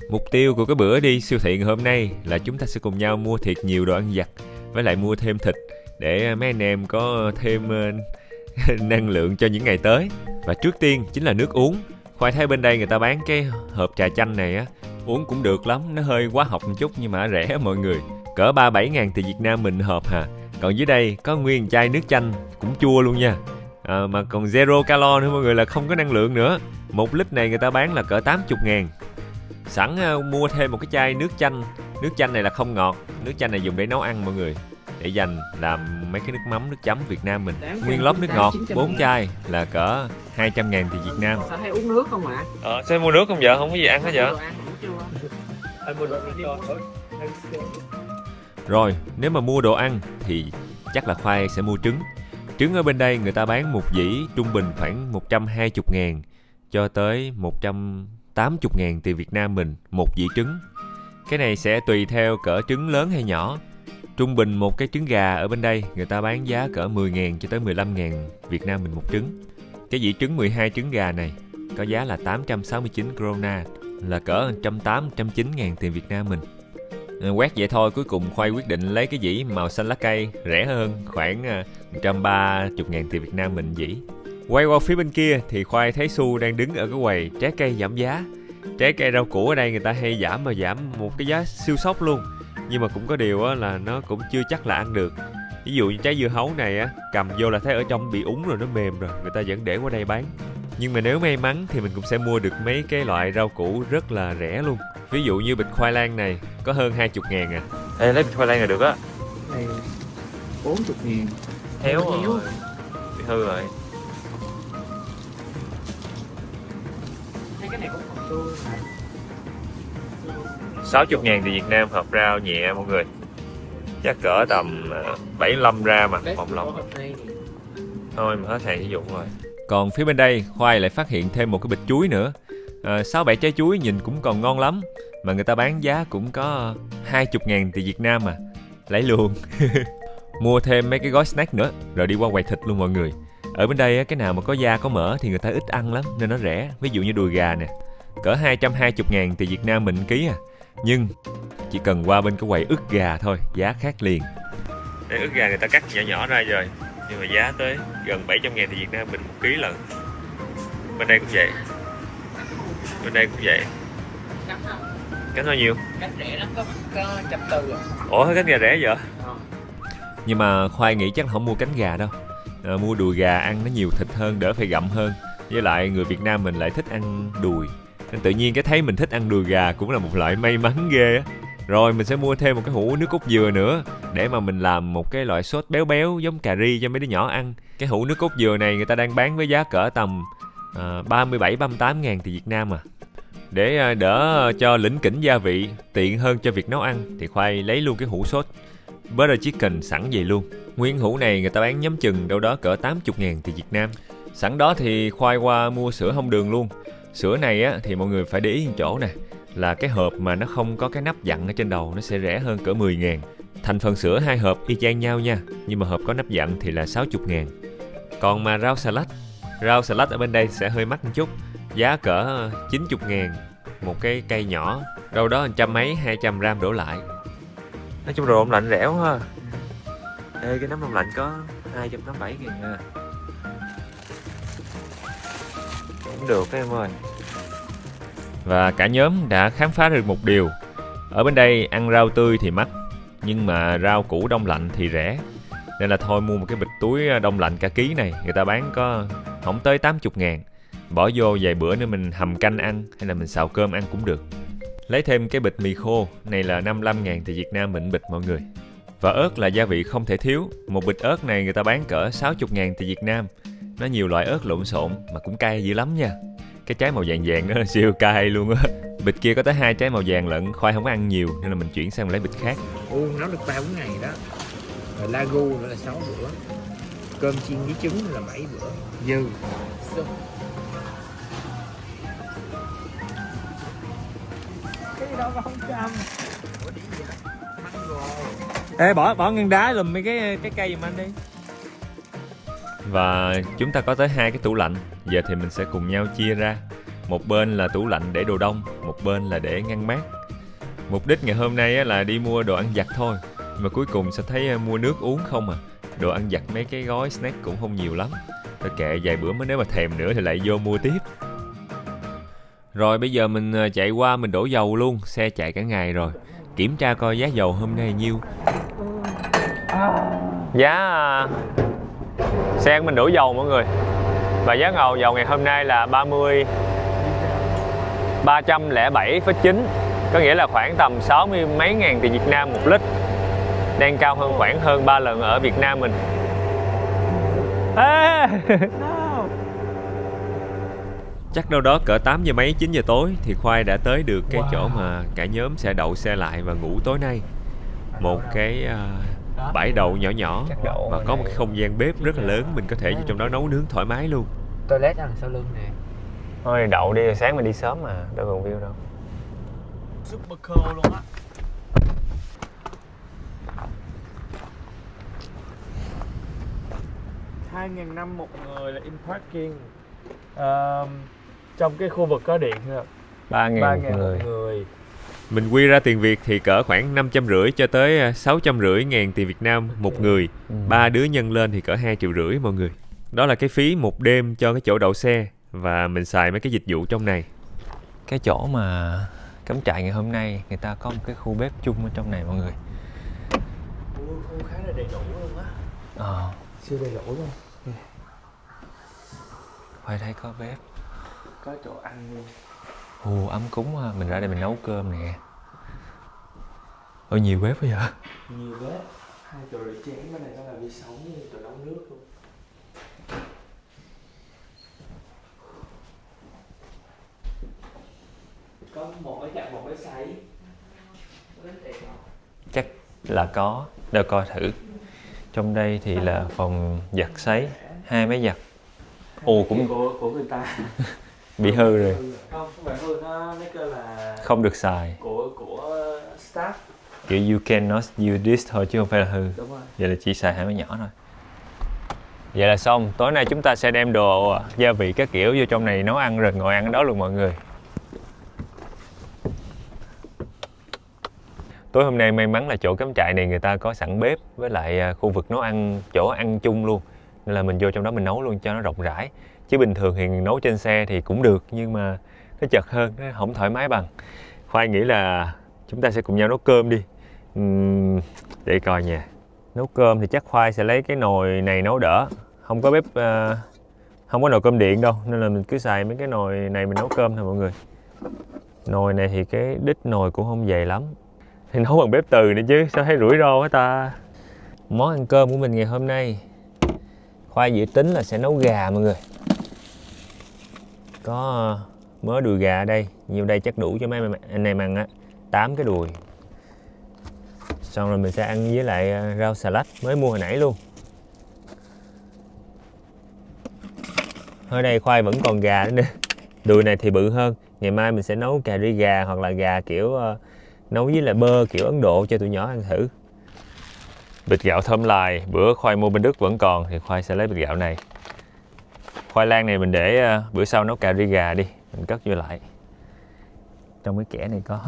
S2: Mục tiêu của cái bữa đi siêu thị ngày hôm nay là chúng ta sẽ cùng nhau mua thiệt nhiều đồ ăn vặt, với lại mua thêm thịt để mấy anh em có thêm năng lượng cho những ngày tới. Và trước tiên chính là nước uống. Khoai thấy bên đây người ta bán cái hộp trà chanh này á, uống cũng được lắm, nó hơi quá học một chút nhưng mà rẻ mọi người. Cỡ 3-7 ngàn tiền Việt Nam mình hộp hà.
S1: Còn dưới đây có nguyên chai nước chanh cũng chua luôn nha. Mà còn zero calo nữa mọi người, là không có năng lượng nữa. 1 lít này người ta bán là cỡ 80.000. Sẵn mua thêm một cái chai nước chanh. Nước chanh này là không ngọt. Nước chanh này dùng để nấu ăn mọi người, để dành làm mấy cái nước mắm, nước chấm Việt Nam mình. Nguyên lốc nước ngọt 4 chai là cỡ 200.000 tiền Việt Nam.
S3: Sao hay uống nước không ạ?
S1: Sao mua nước không vợ? Không có gì ăn hết vợ? Rồi, nếu mà mua đồ ăn thì chắc là Khoai sẽ mua trứng. Trứng ở bên đây người ta bán một dĩ trung bình khoảng 120.000 cho tới 180.000 tiền Việt Nam mình một dĩ trứng. Cái này sẽ tùy theo cỡ trứng lớn hay nhỏ. Trung bình một cái trứng gà ở bên đây người ta bán giá cỡ 10.000 cho tới 15.000 Việt Nam mình một trứng. Cái dĩ trứng 12 trứng gà này có giá là 869 krona, là cỡ 180-190 tiền Việt Nam mình. Quét vậy thôi, cuối cùng Khoai quyết định lấy cái dĩ màu xanh lá cây, rẻ hơn khoảng 130.000 tiền Việt Nam mình dĩ. Quay qua phía bên kia thì Khoai thấy Su đang đứng ở cái quầy trái cây giảm giá. Trái cây rau củ ở đây người ta hay giảm mà giảm một cái giá siêu sốc luôn. Nhưng mà cũng có điều á, là nó cũng chưa chắc là ăn được. Ví dụ như trái dưa hấu này á, cầm vô là thấy ở trong bị úng rồi, nó mềm rồi, người ta vẫn để qua đây bán. Nhưng mà nếu may mắn thì mình cũng sẽ mua được mấy cái loại rau củ rất là rẻ luôn. Ví dụ như bịch khoai lang này có hơn 20.000 à. Ê, lấy bịch khoai lang này được á.
S3: Này 40.000.
S1: Héo rồi, bị hư rồi.
S3: Cái này cũng còn tươi mà.
S1: 60.000 thì Việt Nam, hộp rau nhẹ mọi người. Chắc cỡ tầm 75 ra mà, bọng lỏng. Thôi mà hết hàng sử dụng rồi. Còn phía bên đây, Khoai lại phát hiện thêm một cái bịch chuối nữa. 6-7 trái chuối nhìn cũng còn ngon lắm. Mà người ta bán giá cũng có 20.000 tiền Việt Nam à. Lấy luôn. Mua thêm mấy cái gói snack nữa, rồi đi qua quầy thịt luôn mọi người. Ở bên đây cái nào mà có da có mỡ thì người ta ít ăn lắm nên nó rẻ. Ví dụ như đùi gà nè, cỡ 220.000 tiền Việt Nam mình ký à. Nhưng chỉ cần qua bên cái quầy ức gà thôi, giá khác liền. Đây, ức gà người ta cắt nhỏ nhỏ ra rồi, nhưng mà giá tới gần 700.000 tiền Việt Nam mình 1 ký lần. Bên đây cũng vậy. Bên đây cũng vậy. Cánh bao nhiêu?
S3: Cánh rẻ lắm, có 140 à.
S1: Ủa, cánh gà rẻ vậy? Nhưng mà Khoai nghĩ chắc không mua cánh gà đâu. Mua đùi gà ăn nó nhiều thịt hơn, đỡ phải gặm hơn. Với lại người Việt Nam mình lại thích ăn đùi, nên tự nhiên cái thấy mình thích ăn đùi gà cũng là một loại may mắn ghê á. Rồi mình sẽ mua thêm một cái hũ nước cốt dừa nữa, để mà mình làm một cái loại sốt béo béo giống cà ri cho mấy đứa nhỏ ăn. Cái hũ nước cốt dừa này người ta đang bán với giá cỡ tầm 37-38 ngàn tiền Việt Nam à. Để đỡ cho lỉnh kỉnh gia vị, tiện hơn cho việc nấu ăn, thì Khoai lấy luôn cái hũ sốt butter chicken sẵn vậy luôn. Nguyên hũ này người ta bán nhắm chừng đâu đó cỡ 80.000 tiền Việt Nam. Sẵn đó thì Khoai qua mua sữa không đường luôn. Sữa này á thì mọi người phải để ý một chỗ nè, là cái hộp mà nó không có cái nắp dặn ở trên đầu nó sẽ rẻ hơn cỡ 10.000. Thành phần sữa 2 hộp y chang nhau nha, nhưng mà hộp có nắp dặn thì là 60.000. Còn mà rau salad ở bên đây sẽ hơi mắc một chút, giá cỡ 90.000 một cái cây nhỏ, đâu đó 100 mấy 200 gram đổ lại. Nói chung đồ đông lạnh rẻ quá ha. Ê, cái nấm đông lạnh có 287.000 à. Cũng được các em ơi. Và cả nhóm đã khám phá được một điều. Ở bên đây ăn rau tươi thì mắc, nhưng mà rau củ đông lạnh thì rẻ. Nên là thôi mua một cái bịch túi đông lạnh cả ký này, người ta bán có không tới 80.000. Bỏ vô vài bữa nữa mình hầm canh ăn, hay là mình xào cơm ăn cũng được. Lấy thêm cái bịch mì khô, này là 55.000 thì Việt Nam mình bịch mọi người. Và ớt là gia vị không thể thiếu. Một bịch ớt này người ta bán cỡ 60.000 thì Việt Nam. Nó nhiều loại ớt lộn xộn mà cũng cay dữ lắm nha. Cái trái màu vàng vàng đó là siêu cay luôn á. Bịch kia có tới 2 trái màu vàng lận, Khoai không có ăn nhiều nên là mình chuyển sang lấy bịch khác.
S3: Nấu được 3-4 ngày đó. Rồi lagu nữa là 6 bữa. Cơm chiên với trứng là 7 bữa. Dư. Cái đâu mà không chăm.
S4: Ê, bỏ ngăn đá lùm mấy cái cây giùm anh đi.
S1: Và chúng ta có tới 2 cái tủ lạnh. Giờ thì mình sẽ cùng nhau chia ra. Một bên là tủ lạnh để đồ đông, một bên là để ngăn mát. Mục đích ngày hôm nay là đi mua đồ ăn vặt thôi, mà cuối cùng sẽ thấy mua nước uống không à. Đồ ăn vặt mấy cái gói snack cũng không nhiều lắm. Thôi kệ, vài bữa mới nếu mà thèm nữa thì lại vô mua tiếp. Rồi bây giờ mình chạy qua mình đổ dầu luôn. Xe chạy cả ngày rồi. Kiểm tra coi giá dầu hôm nay nhiêu.
S2: Giá xe của mình đổ dầu mọi người. Và giá dầu ngày hôm nay là 307,9, có nghĩa là khoảng tầm 60 mấy ngàn tiền Việt Nam một lít. Đang cao hơn khoảng hơn 3 lần ở Việt Nam mình.
S1: Chắc đâu đó cỡ 8 giờ mấy 9 giờ tối thì Khoai đã tới được cái chỗ mà cả nhóm sẽ đậu xe lại và ngủ tối nay. Một cái bãi đậu nhỏ nhỏ và có một cái không gian bếp rất là lớn, mình có thể vô trong đó nấu nướng thoải mái luôn.
S3: Toilet đằng sau lưng nè.
S2: Thôi đậu đi, sáng mình đi sớm mà, đâu còn view đâu.
S4: Super cool luôn á. $2.500 một người là in parking. Trong cái khu vực có điện thôi.
S2: 3.000
S4: một
S2: người.
S4: người.
S1: Mình quy ra tiền Việt thì cỡ khoảng 550 cho tới 650 ngàn tiền Việt Nam một người. 3 đứa nhân lên thì cỡ 2,5 triệu mọi người. Đó là cái phí một đêm cho cái chỗ đậu xe và mình xài mấy cái dịch vụ trong này.
S2: Cái chỗ mà cắm trại ngày hôm nay người ta có một cái khu bếp chung ở trong này mọi người.
S4: Khu khá là đầy đủ luôn á. Siêu đầy đủ luôn.
S2: Khoai thấy có bếp.
S4: Có chỗ ăn luôn.
S2: Ấm cúng ha. Mình ra đây mình nấu cơm nè. Ôi nhiều bếp bây giờ.
S4: Nhiều bếp. 2 chỗ rửa chén, bên này nó là vi sóng như chỗ nấu nước luôn. Có một cái chặn, một cái sấy.
S2: Chắc là có. Để coi thử. Trong đây thì là phòng giặt sấy, 2 máy giặt. Cũng
S4: của người ta.
S2: bị hư rồi.
S4: Không phải hư, nó kêu là
S2: Không được xài.
S4: của staff.
S2: Kiểu you cannot use this thôi chứ không phải là hư.
S4: Đúng rồi.
S2: Vậy là chỉ xài 2 máy nhỏ thôi. Vậy là xong. Tối nay chúng ta sẽ đem đồ gia vị các kiểu vô trong này nấu ăn rồi ngồi ăn ở đó luôn mọi người. Tối hôm nay may mắn là chỗ cắm trại này người ta có sẵn bếp với lại khu vực nấu ăn, chỗ ăn chung luôn. Nên là mình vô trong đó mình nấu luôn cho nó rộng rãi. Chứ bình thường thì nấu trên xe thì cũng được nhưng mà nó chật hơn, nó không thoải mái bằng. Khoai nghĩ là chúng ta sẽ cùng nhau nấu cơm đi. Để coi nha. Nấu cơm thì chắc Khoai sẽ lấy cái nồi này nấu đỡ. Không có bếp, không có nồi cơm điện đâu. Nên là mình cứ xài mấy cái nồi này mình nấu cơm thôi mọi người. Nồi này thì cái đít nồi cũng không dày lắm. Thì nấu bằng bếp từ nữa chứ, sao thấy rủi ro quá ta. Món ăn cơm của mình ngày hôm nay, Khoai dự tính là sẽ nấu gà mọi người. Có mớ đùi gà ở đây, nhiều đây chắc đủ cho mấy anh em ăn á, 8 cái đùi. Xong rồi mình sẽ ăn với lại rau xà lách mới mua hồi nãy luôn. Ở đây Khoai vẫn còn gà nữa nè. Đùi này thì bự hơn, ngày mai mình sẽ nấu cà ri gà hoặc là gà kiểu nấu với lại bơ kiểu Ấn Độ cho tụi nhỏ ăn thử. Bịch gạo thơm lài, bữa Khoai mua bên Đức vẫn còn thì Khoai sẽ lấy bịch gạo này. Khoai lang này mình để bữa sau nấu cà ri gà đi, mình cất vô lại. Trong cái kẽ này có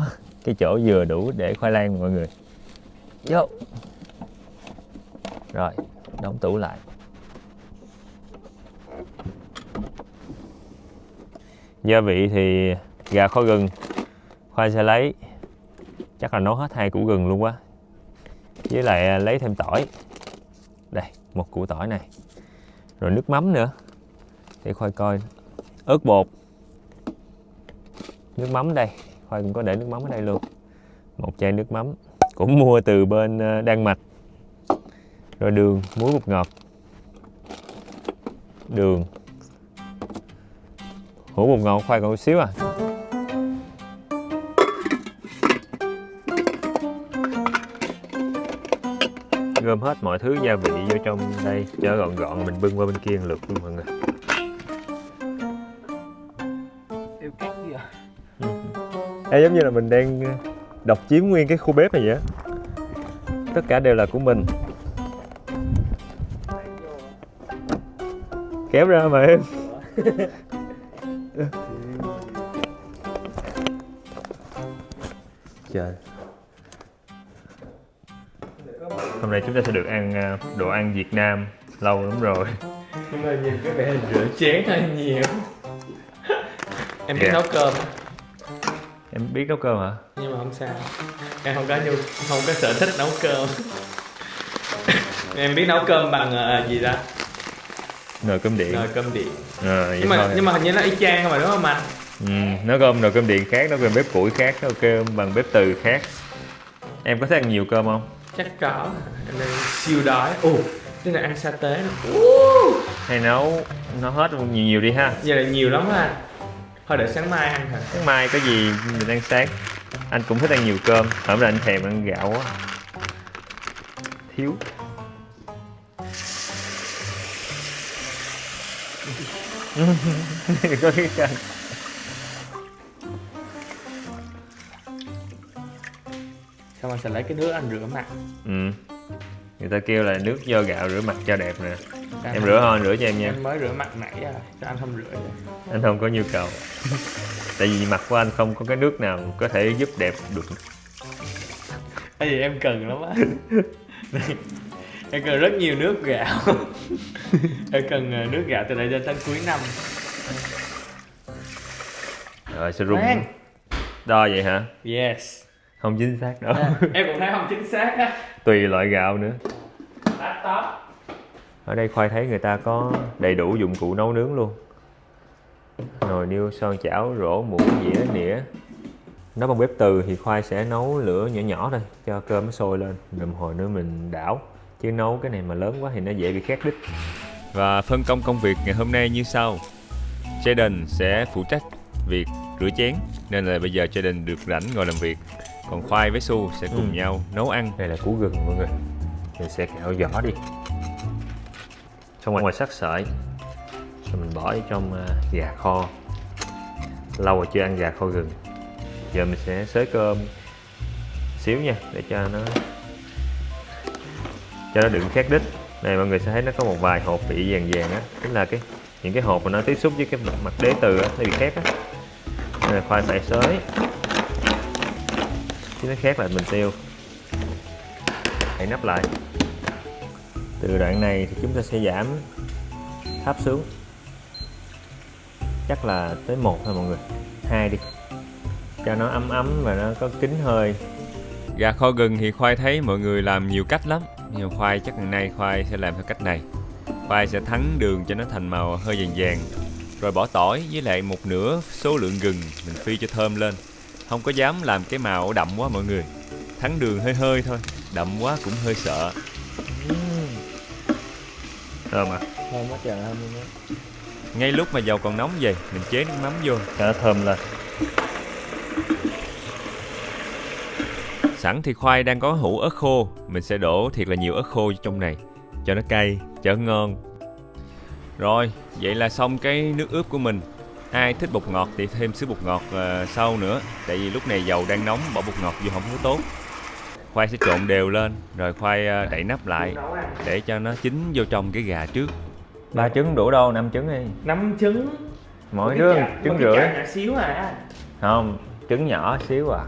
S2: cái chỗ vừa đủ để khoai lang mọi người. Vô. Rồi, đóng tủ lại. Gia vị thì gà kho gừng, Khoai sẽ lấy chắc là nấu hết 2 củ gừng luôn quá. Với lại lấy thêm tỏi. Đây, 1 củ tỏi này. Rồi nước mắm nữa. Để Khoai coi. Ớt bột. Nước mắm đây. Khoai cũng có để nước mắm ở đây luôn. 1 chai nước mắm. Cũng mua từ bên Đan Mạch. Rồi đường, muối bột ngọt. Đường. Hũ bột ngọt Khoai còn một xíu à. Gom hết mọi thứ gia vị vô trong đây cho gọn gọn, mình bưng qua bên kia lượt luôn mọi người.
S4: Yêu cắt gì à?
S2: Giống như là mình đang độc chiếm nguyên cái khu bếp này vậy á. Tất cả đều là của mình. Kéo ra mà em. Trời. Hôm nay chúng ta sẽ được ăn đồ ăn Việt Nam lâu lắm rồi.
S4: Nhưng mà nhìn cái vẻ rửa chén hơi nhiều. Em biết nấu cơm.
S2: Em biết nấu cơm hả?
S4: Nhưng mà không sao. Em không có sở thích nấu cơm. Em biết nấu cơm bằng gì đó?
S2: Nồi cơm điện.
S4: Nồi cơm điện.
S2: Vậy
S4: Nhưng mà
S2: thôi.
S4: nhưng mà hình như nó y chang mà đúng không anh?
S2: Nấu cơm nồi cơm điện khác, nấu cơm bếp củi khác, nấu cơm bằng bếp từ khác. Em có thích ăn nhiều cơm không?
S4: Chắc có. Anh đang siêu đói. Cái này ăn sa tế nữa.
S2: Hay nấu nó hết nhiều nhiều đi ha.
S4: Giờ là nhiều lắm á. Thôi để sáng mai ăn hả?
S2: Sáng mai có gì mình ăn sáng. Anh cũng thích ăn nhiều cơm. Hôm nay anh thèm ăn gạo quá. Thiếu. Có cái canh.
S4: Xong rồi sẽ lấy cái nước anh rửa mặt.
S2: Người ta kêu là nước vo gạo rửa mặt cho đẹp nè.
S4: Anh
S2: Em rửa không? Anh rửa cho em nha.
S4: Em mới rửa mặt nãy à, cho anh không rửa vậy.
S2: Anh không có nhu cầu. Tại vì mặt của anh không có cái nước nào có thể giúp đẹp được.
S4: Tại vì em cần lắm á. Em cần rất nhiều nước gạo. Em cần nước gạo từ đây đến cuối năm.
S2: Rồi sẽ rung.
S4: Khoan.
S2: Đo vậy hả?
S4: Yes.
S2: Không chính xác đâu.
S4: Em cũng thấy không chính xác á.
S2: Tùy loại gạo nữa.
S4: Laptop.
S2: Ở đây Khoai thấy người ta có đầy đủ dụng cụ nấu nướng luôn. Nồi niêu, son chảo, rổ, muỗng, dĩa, nĩa. Nấu bằng bếp từ thì Khoai sẽ nấu lửa nhỏ nhỏ thôi cho cơm nó sôi lên, rồi một hồi nữa mình đảo. Chứ nấu cái này mà lớn quá thì nó dễ bị khét đít.
S1: Và phân công công việc ngày hôm nay như sau. Jaden sẽ phụ trách việc rửa chén, nên là bây giờ Jaden được rảnh ngồi làm việc. Còn Khoai với Su sẽ cùng nhau nấu ăn.
S2: Đây là củ gừng mọi người. Mình sẽ cạo vỏ đi. Xong ngoài sắc sợi. Rồi mình bỏ vô trong gà kho. Lâu rồi chưa ăn gà kho gừng. Giờ mình sẽ xới cơm xíu nha, để cho nó đừng khét đít. Này mọi người sẽ thấy nó có một vài hột bị vàng vàng á, tức là những cái hột mà nó tiếp xúc với cái mặt đế từ á, nó bị khét á. Nên là Khoai phải xới. Chứ nó khét lại mình tiêu. Hãy nắp lại. Từ đoạn này thì chúng ta sẽ giảm tháp xuống. Chắc là tới 1 thôi mọi người. 2 đi. Cho nó ấm ấm và nó có kín hơi.
S1: Gà kho gừng thì Khoai thấy mọi người làm nhiều cách lắm. Nhưng mà Khoai chắc lần này Khoai sẽ làm theo cách này. Khoai sẽ thắng đường cho nó thành màu hơi vàng vàng. Rồi bỏ tỏi với lại một nửa số lượng gừng mình phi cho thơm lên. Không có dám làm cái màu đậm quá mọi người. Thắng đường hơi hơi thôi. Đậm quá cũng hơi sợ.
S2: Thơm à?
S4: Thơm quá trời thơm luôn á.
S1: Ngay lúc mà dầu còn nóng vậy, mình chế nước mắm vô.
S2: Cho nó thơm lên.
S1: Sẵn thì Khoai đang có hũ ớt khô. Mình sẽ đổ thiệt là nhiều ớt khô trong này. Cho nó cay, cho nó ngon. Rồi, vậy là xong cái nước ướp của mình. Ai thích bột ngọt thì thêm xíu bột ngọt sau nữa. Tại vì lúc này dầu đang nóng, bỏ bột ngọt vô không có tốt. Khoai sẽ trộn đều lên. Rồi Khoai đậy nắp lại để cho nó chín vô trong cái gà trước.
S2: 3 trứng đủ đâu, 5 trứng đi.
S4: 5 trứng.
S2: Mỗi đứa trứng rưỡi.
S4: Nhỏ xíu à.
S2: Không, trứng nhỏ xíu à.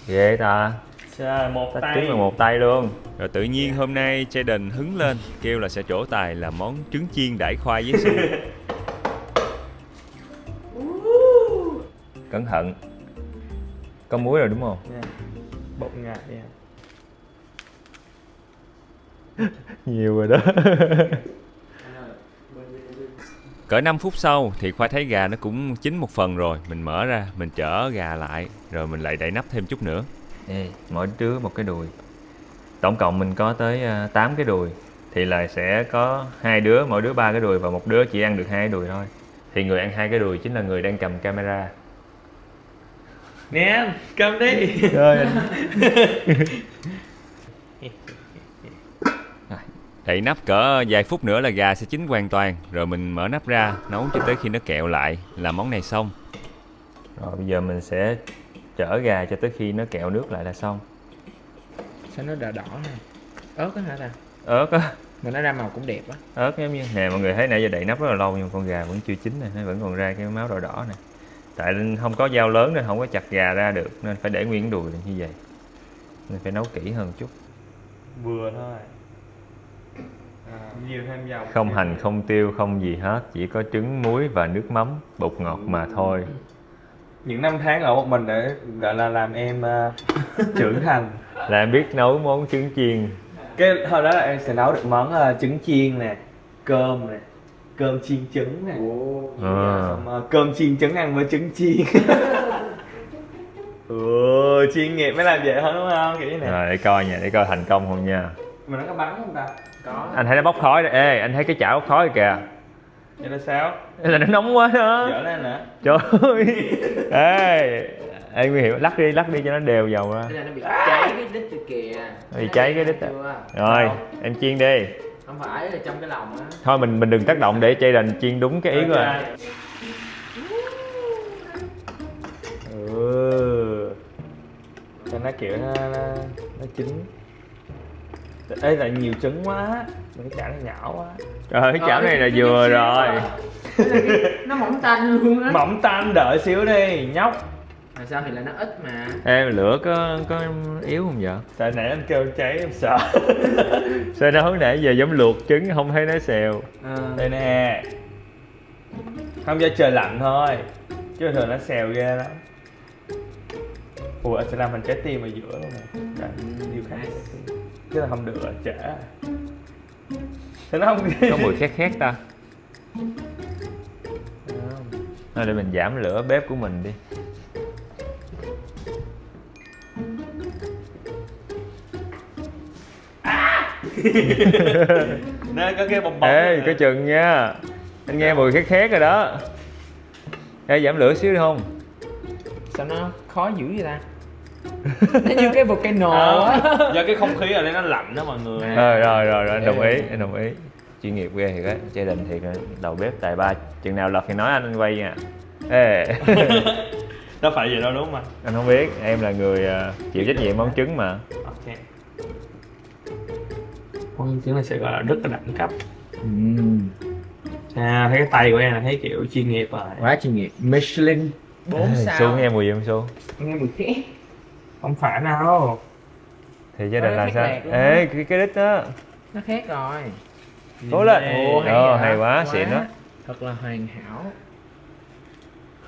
S2: Ghê ta.
S4: Trời, một
S2: Tách
S4: tay.
S2: trứng bằng một tay luôn.
S1: Rồi tự nhiên hôm nay Jaden hứng lên, kêu là sẽ trổ tài làm món trứng chiên đãi Khoai với Su.
S2: Cẩn thận. Có muối rồi đúng không?
S4: Bột ngại nha.
S2: Nhiều rồi đó.
S1: Cỡ 5 phút sau thì Khoai thấy gà nó cũng chín một phần rồi. Mình mở ra, mình chở gà lại. Rồi mình lại đậy nắp thêm chút nữa.
S2: Ê, mỗi đứa một cái đùi. Tổng cộng mình có tới 8 cái đùi. Thì là sẽ có 2 đứa, mỗi đứa 3 cái đùi. Và một đứa chỉ ăn được 2 cái đùi thôi. Thì người ăn 2 cái đùi chính là người đang cầm camera.
S4: Nè anh, cầm đi.
S2: Rồi anh.
S1: Đậy nắp cỡ vài phút nữa là gà sẽ chín hoàn toàn. Rồi mình mở nắp ra, nấu cho tới khi nó kẹo lại là món này xong.
S2: Rồi bây giờ mình sẽ chở gà cho tới khi nó kẹo nước lại là xong.
S4: Sao nó đỏ đỏ nè. Ớt á hả ta?
S2: Ớt á.
S4: Mà nó ra màu cũng đẹp á.
S2: Ớt giống như nè, mọi người thấy nãy giờ đậy nắp rất là lâu nhưng con gà vẫn chưa chín nè, nó vẫn còn ra cái máu đỏ đỏ nè. Tại không có dao lớn nên không có chặt gà ra được, nên phải để nguyên đùi như vậy. Nên phải nấu kỹ hơn chút.
S4: Vừa thôi. Nhiều thêm dầu.
S2: Không hành, không tiêu, không gì hết, chỉ có trứng, muối và nước mắm, bột ngọt mà thôi.
S4: Những năm tháng ở một mình để gọi là làm em trưởng thành
S2: là em biết nấu món trứng chiên.
S4: Cái hồi đó là em sẽ nấu được món trứng chiên nè, cơm nè, cơm chiên trứng nè. Xong, cơm chiên trứng ăn với trứng chiên. Chuyên nghiệp mới làm vậy thôi đúng không? Kiểu như này.
S2: Rồi để coi nha, để coi thành công không nha.
S4: Mà nó có bắn không ta? Có.
S2: Anh thấy nó bốc khói đấy. Ê, anh thấy cái chảo bốc khói kìa.
S4: Vậy là sao?
S2: Là nó nóng quá đó.
S4: Dở lên nè.
S2: Trời ơi. Ê, nguy hiểm, lắc đi cho nó đều dầu ra.
S3: Thế là nó bị cháy cái đít rồi kìa.
S2: Bị cháy cái đít à.
S3: Chưa?
S2: Rồi,
S3: Không.
S2: em chiên đi.
S3: Không phải là trong cái lòng á.
S2: Thôi mình đừng tác động để Jayden chiên đúng cái ý của anh.
S4: Cho nó kiểu nó chín. Ê là nhiều trứng quá. Cái chảo nó nhỏ quá.
S2: Trời ơi, cái chảo này là vừa rồi.
S3: Nó mỏng tanh luôn á.
S4: Mỏng tanh, đợi xíu đi, nhóc.
S3: Mà sao thì là nó ít mà.
S2: Em lửa có yếu không vậy?
S4: Tại nãy anh kêu cháy em sợ.
S2: Sao nó nãy giờ giống luộc trứng không thấy nó xèo.
S4: Đây nè. Không do trời lạnh thôi. Chứ thường nó xèo ghê lắm. Ủa anh sẽ làm thành trái tim ở giữa luôn nè. Đây, điều khác. Chứ là không được là trễ. Thế nó không
S2: Có mùi khét khét ta. Thôi để mình giảm lửa bếp của mình đi.
S4: Nó có cái bong bóng.
S2: Ê, coi chừng nha. Anh nghe mùi khét khét rồi đó. Ê, giảm lửa xíu đi không?
S3: Sao nó khó dữ vậy ta? Nó như cái volcano á.
S4: Do cái không khí ở đây nó lạnh đó mọi người.
S2: Rồi, anh đồng ý. Chuyên nghiệp ghê thiệt á, gia đình thiệt rồi. Đầu bếp tài ba, chừng nào lật thì nói anh quay nha. Ê.
S4: Đâu phải vậy đâu đúng không anh?
S2: Anh không biết, em là người chịu trách nhiệm món trứng mà.
S4: Ok. Món trứng này sẽ gọi là rất là đẳng cấp. Thấy cái tay của em là thấy kiểu chuyên nghiệp rồi.
S3: Quá chuyên nghiệp. Michelin 4 sao.
S2: Su nghe mùi gì không Su?
S3: Nghe mùi khét.
S4: Không phải đâu.
S2: Thì gia đình
S3: Nó
S2: làm
S3: khét
S2: sao?
S3: lẹt luôn
S2: Ê, cái đít đó.
S3: Nó khét rồi.
S2: Cố lên.
S3: Ồ,
S2: Hay quá, xịn đó.
S3: Thật là hoàn hảo.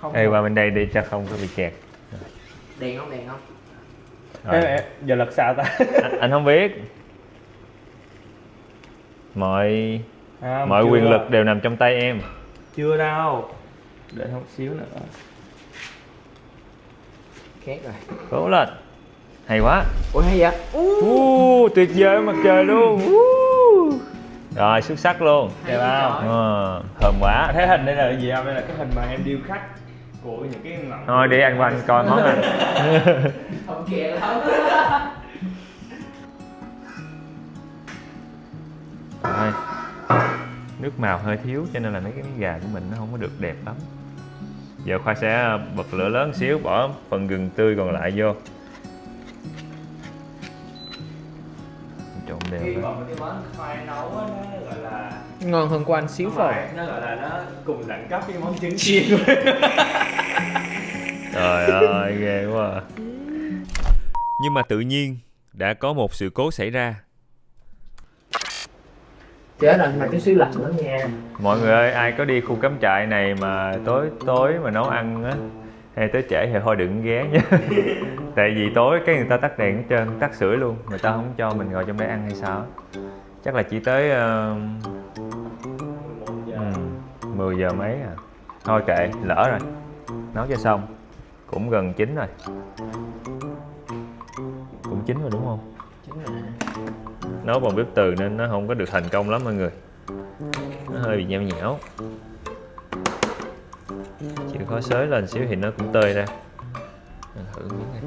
S3: Không.
S2: Ê, qua bên đây đi cho không có bị kẹt.
S3: Đèn không?
S2: Rồi.
S4: Giờ lật sao ta?
S2: Anh không biết. Mọi
S4: Chưa.
S2: quyền lực đều nằm trong tay em.
S4: Chưa đâu. Đợi một xíu nữa.
S3: Khét rồi.
S2: Cố lên. Hay quá.
S3: Ủa hay vậy?
S2: Tuyệt vời mặt trời luôn. Rồi, xuất sắc luôn.
S3: Hay
S4: Đẹp
S3: vậy
S4: không?
S3: trời.
S2: Thơm quá.
S4: Thấy hình đây là cái gì không? Đây là cái hình mà em điêu khắc của những cái ngọn.
S2: Thôi đi anh qua anh coi món anh.
S3: Không kìa lắm.
S2: Rồi. Nước màu hơi thiếu cho nên là mấy cái miếng gà của mình nó không có được đẹp lắm. Giờ Khoa sẽ bật lửa lớn xíu, bỏ phần gừng tươi còn lại vô. Trộn đều
S4: Khi
S2: lên.
S4: mà cái món khoai nấu á, nó gọi là
S3: Ngon hơn của anh xíu
S4: Không
S3: phần.
S4: phải, nó gọi là nó cùng đẳng cấp với món trứng chiên.
S2: Trời ơi, ghê quá à.
S1: Nhưng mà tự nhiên đã có một sự cố xảy ra.
S3: Chết rồi, mà cái xíu lạnh nữa nha.
S2: Mọi người ơi, ai có đi khu cắm trại này mà tối mà nấu ăn á hay tới trễ thì thôi đừng ghé nha. Tại vì tối cái người ta tắt đèn hết trơn, tắt sưởi luôn, người ta không cho mình ngồi trong đây ăn hay sao. Chắc là chỉ tới 10 giờ mấy à. Thôi kệ, lỡ rồi. Nấu cho xong. Cũng gần chín rồi. Cũng chín rồi đúng không?
S3: Chính là
S2: Nấu bằng bếp từ nên nó không có được thành công lắm mọi người. Nó hơi bị nhão nhão. Chịu khó xới lên xíu thì nó cũng tơi ra. Mình thử miếng này.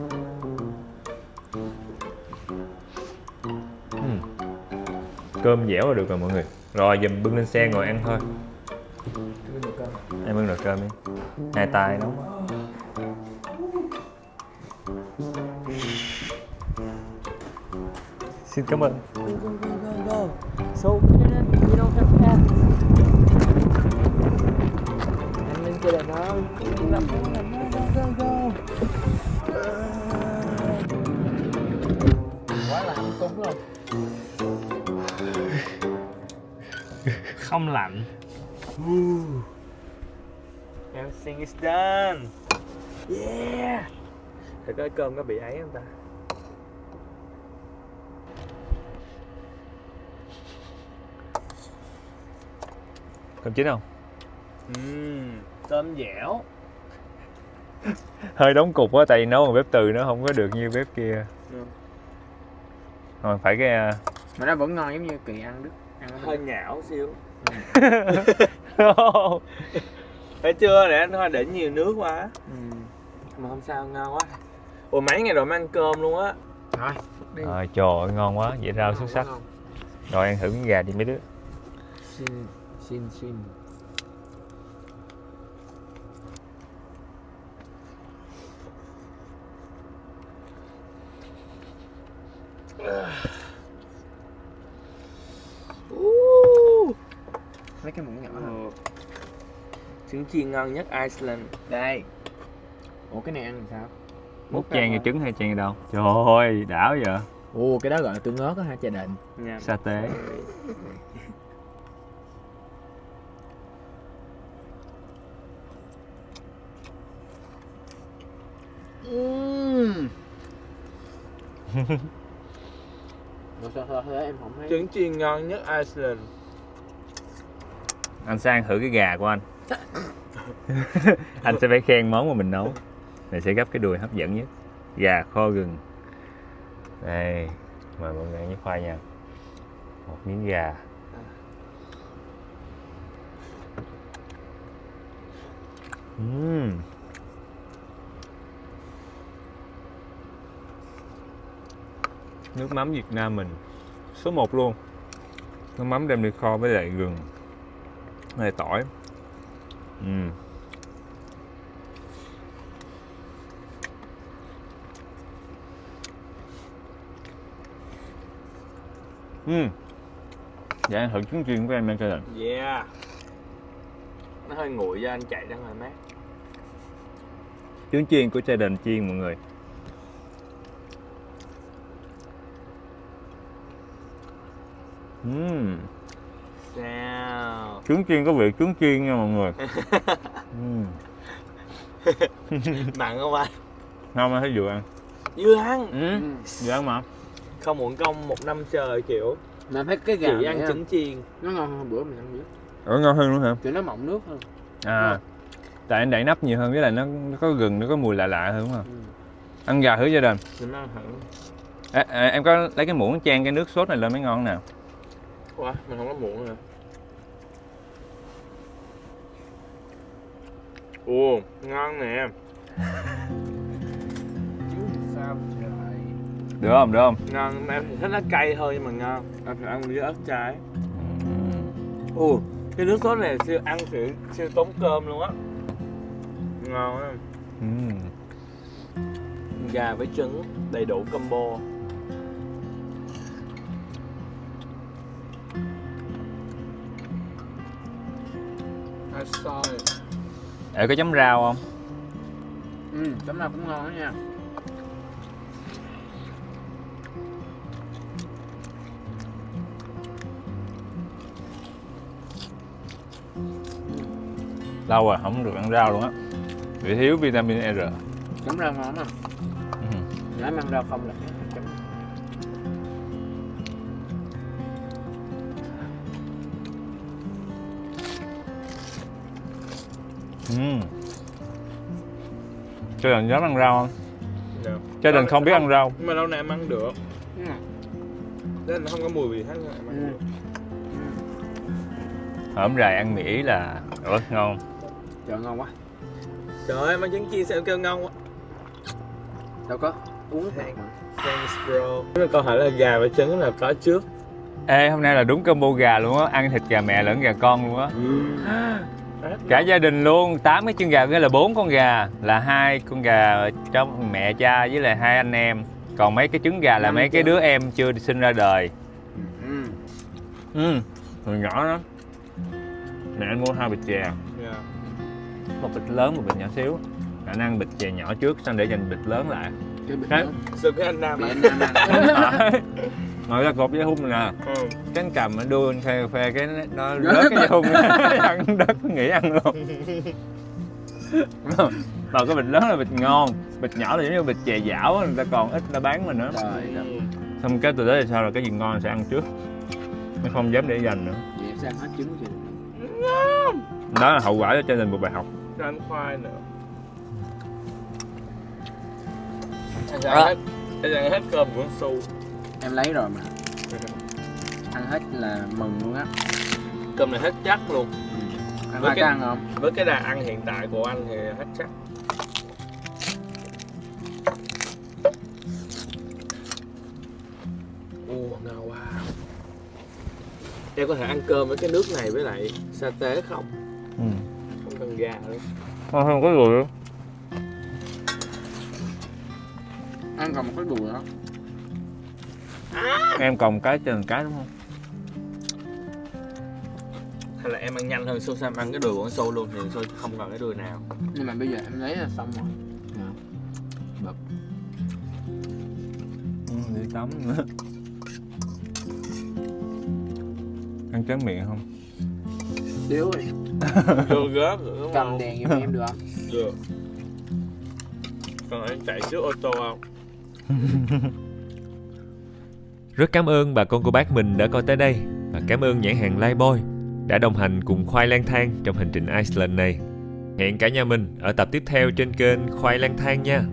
S2: Cơm dẻo là được rồi mọi người. Rồi giờ mình bưng lên xe ngồi ăn thôi. Em bưng nồi cơm đi. Hai tay nóng quá. Xin cảm ơn.
S3: anh lên chơi đàn ơi. Quá là hâm cúng rồi.
S4: Không lạnh. Everything is done. Yeah. Thử coi cơm có bị ấy không ta?
S2: Cơm chín không?
S4: Tôm dẻo.
S2: Hơi đóng cục quá, tại vì nấu bằng bếp từ nó không có được như bếp kia. Rồi phải cái
S3: Mà nó vẫn ngon giống như Kỳ ăn Đức. Ăn ở
S4: Hơi
S3: Đức.
S4: nhão xíu. Thấy chưa, để anh thôi để nhiều nước quá. Mà không sao, ngon quá. Ủa mấy ngày rồi mới ăn cơm luôn á.
S3: Thôi, đi.
S2: Rồi trời ơi, ngon quá, vậy rau xuất sắc.
S3: Ngon.
S2: Rồi ăn thử miếng gà đi mấy đứa.
S3: Xin. Lấy cái muỗng nhỏ hơn.
S4: Trứng chiên ngon nhất Iceland.
S3: Đây. Ủa cái này ăn làm sao?
S2: Múc chan vào trứng hay chan vào đâu? Trời ơi, đảo vậy.
S3: Ồ, cái đó gọi là tương ớt á hả Trà Định?
S4: Nha.
S2: Sa tế.
S3: Rồi sao thế em không thấy.
S4: Trứng chiên ngon nhất Iceland.
S2: Anh sẽ ăn thử cái gà của anh. Anh sẽ phải khen món mà mình nấu. Mình sẽ gắp cái đùi hấp dẫn nhất. Gà kho gừng. Đây, mời mọi người ăn với khoai nha. Một miếng gà. Nước mắm Việt Nam mình số 1 luôn. Nước mắm đem đi kho với lại gừng, với lại tỏi. Dạ ăn thử trứng chiên của em nha, cho định.
S4: Yeah. Nó hơi nguội cho anh chạy ra ngoài mát.
S2: Trứng chiên của gia đình chiên mọi người.
S4: Sao?
S2: Trứng chiên có vị trứng chiên nha mọi người.
S4: Mặn không anh?
S2: Ngon anh thấy vừa ăn.
S4: Vừa ăn.
S2: Vừa ăn mà.
S4: Không uổng công 1 năm trời kiểu.
S3: Mà thấy cái gà
S4: Chị
S3: này
S4: ăn
S3: á,
S4: trứng chiên.
S3: nó ngon hơn bữa mình ăn biết.
S2: Ngon hơn luôn hả?
S3: Kiểu nó mọng nước hơn.
S2: À, tại anh đậy nắp nhiều hơn, với lại nó có gừng, nó có mùi lạ lạ hơn đúng không? Ăn gà thử gia đình.
S4: Mình ăn thử.
S2: Em có lấy cái muỗng chan cái nước sốt này lên mới ngon nào.
S4: Ủa, mình không có muỗng nữa. Ồ, ngon nè.
S3: Trứng sao trời.
S2: Được không? Được không?
S4: Ngon, em thì thích nó cay thôi nhưng mà ngon. Em phải ăn với ớt trái. Ồ, cái nước sốt này siêu ăn siêu tốn cơm luôn á. Ngon á. Gà với trứng đầy đủ combo.
S2: Có chấm rau không?
S3: Chấm nào cũng ngon đó nha.
S2: Lâu rồi không được ăn rau luôn á, bị thiếu vitamin R.
S3: Chấm rau ngon á. Nếu em ăn rau không là chấm.
S2: Gia đình dám ăn rau không?
S4: Dạ.
S2: Gia đình không biết ăn rau.
S4: Nhưng mà lâu nay em ăn được. Nên nó không có mùi gì hết em ăn được.
S2: Hổm rày ăn mì Ý là rất ngon.
S3: Trời ngon quá.
S4: Trời ơi, mà trứng chiên sao kêu ngon quá.
S3: Đâu có uống nước ngọt mà.
S4: Thanks bro. Cái câu hỏi là gà và trứng là có trước.
S2: Ê, hôm nay là đúng combo gà luôn á, ăn thịt gà mẹ lẫn gà con luôn á. Cả gia đình luôn, 8 cái chân gà, nghĩa là 4 con gà, là 2 con gà trong mẹ cha với lại 2 anh em. Còn mấy cái trứng gà là mấy cái đứa em chưa sinh ra đời. Hồi nhỏ đó. Mẹ anh mua 2 bịch chè. Một bịch lớn, một bịch nhỏ xíu. Anh ăn bịch chè nhỏ trước, xong để dành bịch lớn lại.
S3: Cái bịch
S2: Cái-
S3: lớn.
S4: Sao cái anh Nam
S3: Bị
S4: ăn?
S3: anh Nam ăn.
S2: Ngồi ra cột dây hung nè.
S4: Ừ.
S2: Cái anh cầm anh đua anh khoe cái nó rớt cái dây hung. Ăn đất nghĩ ăn luôn. Mà cái bịch lớn là bịch ngon, bịch nhỏ là giống như bịch chè dảo người ta còn ít ta bán mình nữa.
S3: Trời ơi.
S2: Xong cái từ đó thì sao là cái gì ngon sẽ ăn trước, nó không dám để dành nữa.
S3: Vậy em sẽ ăn hết trứng gì?
S2: Đó là hậu quả cho nên một bài học.
S4: Cho ăn khoai nữa. Anh ăn hết cơm của anh Su.
S3: Em lấy rồi mà. Ăn hết là mừng luôn á.
S4: Cơm này hết chắc luôn.
S3: Ăn
S4: Với
S3: hai
S4: cái-
S3: cái ăn không?
S4: Với cái đà ăn hiện tại của anh thì hết chắc. Ngon quá. Em có thể ăn cơm với cái nước này với lại sa tế không? Không cần gà nữa.
S2: Không có người đâu.
S3: Ăn còn một cái đùi đó.
S2: Em còn cái trên cái đúng không?
S4: Hay là em ăn nhanh hơn Su Sam ăn cái đùi của Su luôn thì Su không cần cái đùi nào.
S3: Nhưng mà bây giờ em lấy là xong rồi. Bật.
S2: Đi tắm nữa. Ăn tráng miệng không?
S3: Điếu rồi.
S4: Chưa gớt nữa đúng
S3: Cầm
S4: không?
S3: đèn giùm em được không?
S4: Được. Còn anh chạy trước ô tô không?
S1: Rất cảm ơn bà con cô bác mình đã coi tới đây và cảm ơn nhãn hàng Lifebuoy đã đồng hành cùng Khoai Lang Thang trong hành trình Iceland này. Hẹn cả nhà mình ở tập tiếp theo trên kênh Khoai Lang Thang nha.